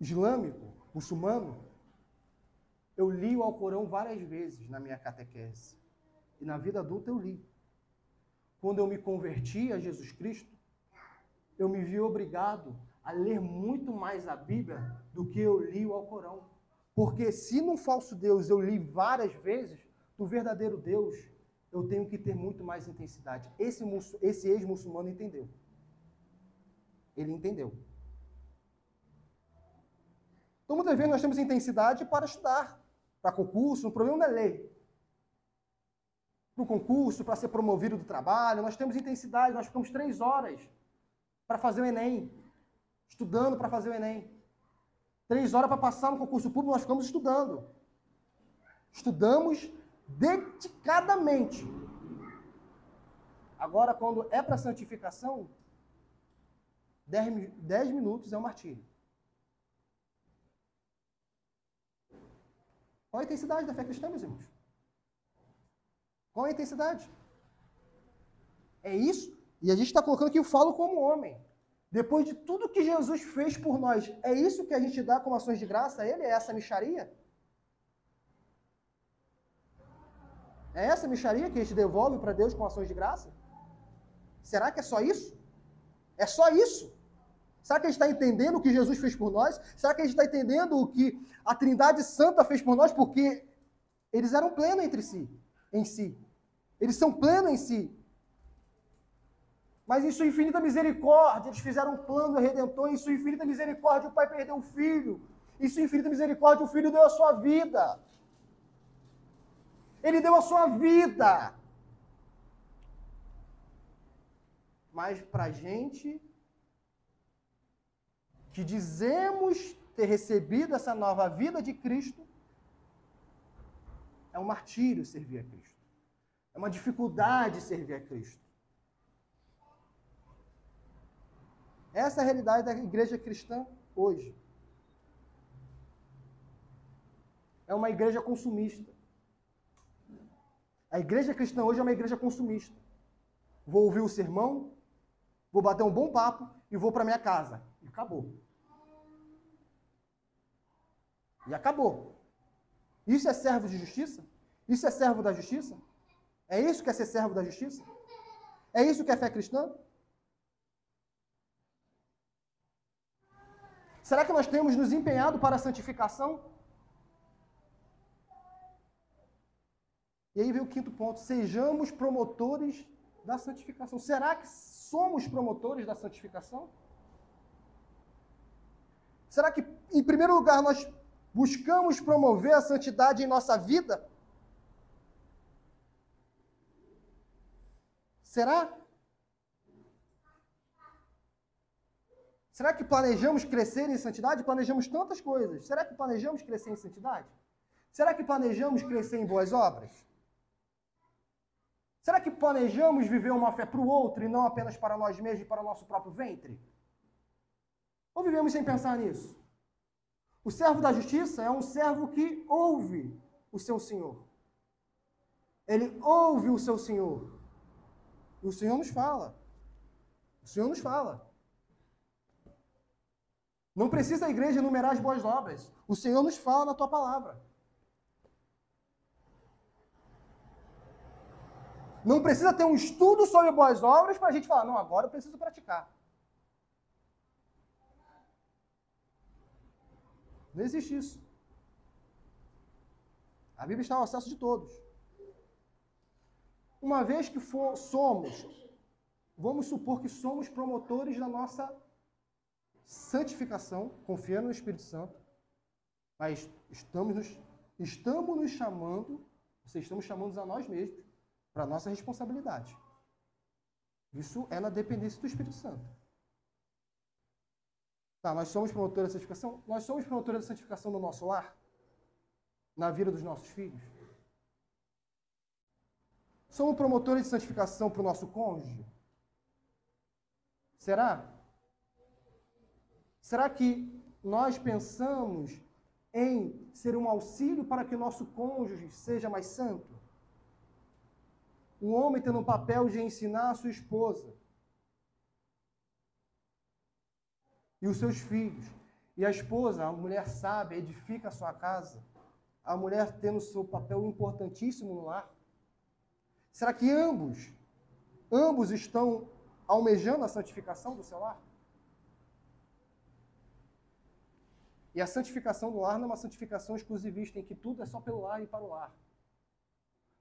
Speaker 1: islâmico, muçulmano, eu li o Alcorão várias vezes na minha catequese. E na vida adulta eu li. Quando eu me converti a Jesus Cristo, eu me vi obrigado a ler muito mais a Bíblia do que eu li o Alcorão. Porque se num falso Deus eu li várias vezes, do verdadeiro Deus, eu tenho que ter muito mais intensidade. Esse ex-muçulmano entendeu. Ele entendeu. Então, muitas vezes nós temos intensidade para estudar, para concurso, o problema não é ler. Para o concurso, para ser promovido do trabalho, nós temos intensidade, nós ficamos 3 horas para fazer o Enem, estudando para fazer o Enem. 3 horas para passar no concurso público, nós ficamos estudando. Estudamos dedicadamente. Agora, quando é para santificação, 10 minutos é um martírio. Qual a intensidade da fé cristã, meus irmãos? Qual a intensidade? É isso. E a gente está colocando que eu falo como homem. Depois de tudo que Jesus fez por nós, é isso que a gente dá como ações de graça a Ele? É essa mixaria? É essa mixaria que a gente devolve para Deus com ações de graça? Será que é só isso? É só isso? Será que a gente está entendendo o que Jesus fez por nós? Será que a gente está entendendo o que a Trindade Santa fez por nós? Porque eles eram plenos em si. Eles são plenos em si. Mas em sua infinita misericórdia, eles fizeram um plano redentor. Em sua infinita misericórdia, o Pai perdeu o Filho. Em sua infinita misericórdia, o Filho deu a sua vida. Ele deu a sua vida. Mas para a gente que dizemos ter recebido essa nova vida de Cristo, é um martírio servir a Cristo. É uma dificuldade servir a Cristo. Essa é a realidade da igreja cristã hoje. É uma igreja consumista. A igreja cristã hoje é uma igreja consumista. Vou ouvir o sermão, vou bater um bom papo e vou para minha casa. E acabou. E acabou. Isso é servo de justiça? Isso é servo da justiça? É isso que é ser servo da justiça? É isso que é fé cristã? Será que nós temos nos empenhado para a santificação? E aí vem o 5º ponto. Sejamos promotores da santificação. Será que somos promotores da santificação? Será que, em primeiro lugar, nós buscamos promover a santidade em nossa vida? Será? Será que planejamos crescer em santidade? Planejamos tantas coisas. Será que planejamos crescer em santidade? Será que planejamos crescer em boas obras? Será que planejamos viver uma fé para o outro e não apenas para nós mesmos e para o nosso próprio ventre? Ou vivemos sem pensar nisso? O servo da justiça é um servo que ouve o seu Senhor. Ele ouve o seu Senhor. E o Senhor nos fala. O Senhor nos fala. Não precisa a igreja enumerar as boas obras. O Senhor nos fala na tua palavra. Não precisa ter um estudo sobre boas obras para a gente falar, não, agora eu preciso praticar. Não existe isso. A Bíblia está ao acesso de todos. Uma vez que vamos supor que somos promotores da nossa santificação, confiando no Espírito Santo, mas estamos nos chamando, estamos chamando a nós mesmos para a nossa responsabilidade. Isso é na dependência do Espírito Santo. Tá, nós somos promotores da santificação? Nós somos promotores da santificação no nosso lar? Na vida dos nossos filhos? Somos promotores de santificação para o nosso cônjuge? Será? Será que nós pensamos em ser um auxílio para que o nosso cônjuge seja mais santo? Um homem tendo um papel de ensinar a sua esposa e os seus filhos. E a esposa, a mulher sábia, edifica a sua casa, a mulher tendo o seu papel importantíssimo no lar. Será que ambos estão almejando a santificação do seu lar? E a santificação do lar não é uma santificação exclusivista, em que tudo é só pelo lar e para o lar.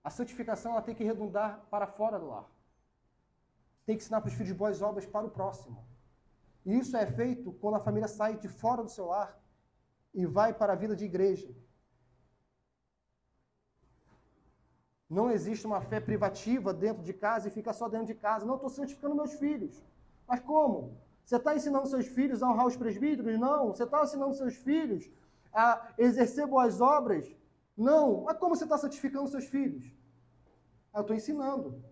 Speaker 1: A santificação ela tem que redundar para fora do lar. Tem que ensinar para os filhos boas obras para o próximo. E isso é feito quando a família sai de fora do seu lar e vai para a vida de igreja. Não existe uma fé privativa dentro de casa e fica só dentro de casa. Não, estou santificando meus filhos. Mas como? Você está ensinando seus filhos a honrar os presbíteros? Não. Você está ensinando seus filhos a exercer boas obras? Não. Mas como você está santificando seus filhos? Eu estou ensinando.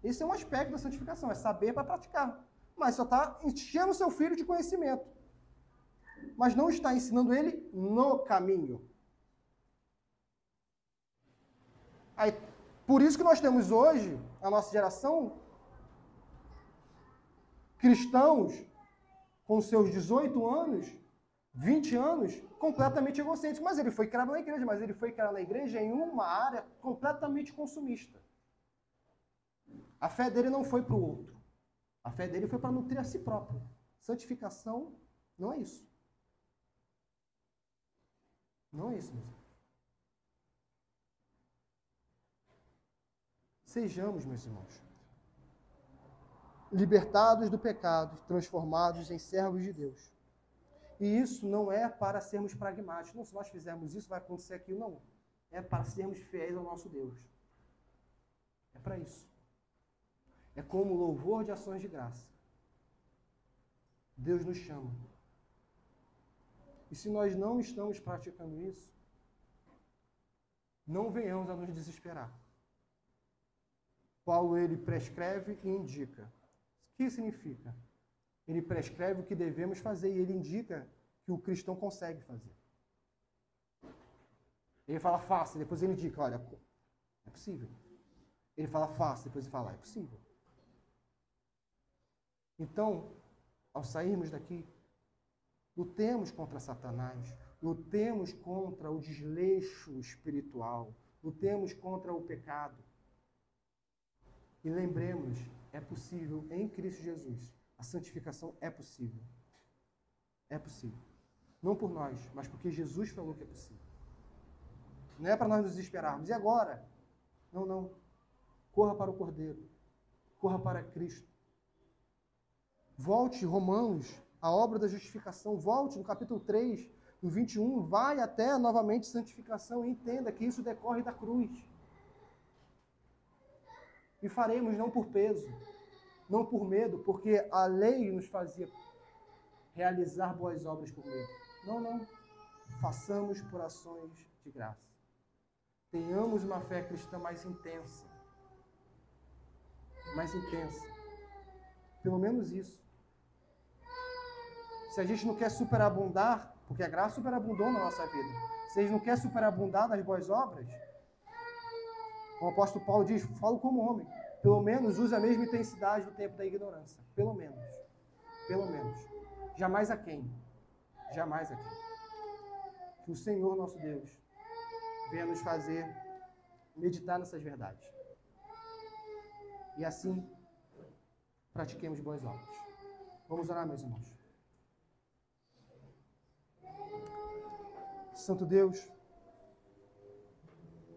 Speaker 1: Esse é um aspecto da santificação, é saber para praticar. Mas só está enchendo seu filho de conhecimento. Mas não está ensinando ele no caminho. Aí, por isso que nós temos hoje, a nossa geração, cristãos com seus 18 anos, 20 anos, completamente egocêntricos. Mas ele foi criado na igreja, mas ele foi criado na igreja em uma área completamente consumista. A fé dele não foi para o outro. A fé dele foi para nutrir a si próprio. Santificação não é isso. Não é isso, meus irmãos. Sejamos, meus irmãos, libertados do pecado, transformados em servos de Deus. E isso não é para sermos pragmáticos. Não, se nós fizermos isso, vai acontecer aquilo. Não. É para sermos fiéis ao nosso Deus. É para isso. É como louvor de ações de graça. Deus nos chama. E se nós não estamos praticando isso, não venhamos a nos desesperar. Paulo, ele prescreve e indica. O que significa? Ele prescreve o que devemos fazer e ele indica que o cristão consegue fazer. Ele fala faça, depois ele indica, olha, é possível. Ele fala faça, depois ele fala, é possível. Então, ao sairmos daqui, lutemos contra Satanás, lutemos contra o desleixo espiritual, lutemos contra o pecado. E lembremos, é possível em Cristo Jesus. A santificação é possível. É possível. Não por nós, mas porque Jesus falou que é possível. Não é para nós nos desesperarmos. E agora? Não, não. Corra para o Cordeiro. Corra para Cristo. Volte, Romanos, a obra da justificação. Volte no capítulo 3, no 21. Vai até novamente santificação e entenda que isso decorre da cruz. E faremos não por peso, não por medo, porque a lei nos fazia realizar boas obras por medo. Não, não. Façamos por ações de graça. Tenhamos uma fé cristã mais intensa. Mais intensa. Pelo menos isso. Se a gente não quer superabundar, porque a graça superabundou na nossa vida. Se a gente não quer superabundar nas boas obras, como o apóstolo Paulo diz, falo como homem. Pelo menos use a mesma intensidade do tempo da ignorância. Pelo menos. Pelo menos. Jamais a quem? Jamais a quem? Que o Senhor, nosso Deus, venha nos fazer meditar nessas verdades. E assim, pratiquemos boas obras. Vamos orar, meus irmãos. Santo Deus,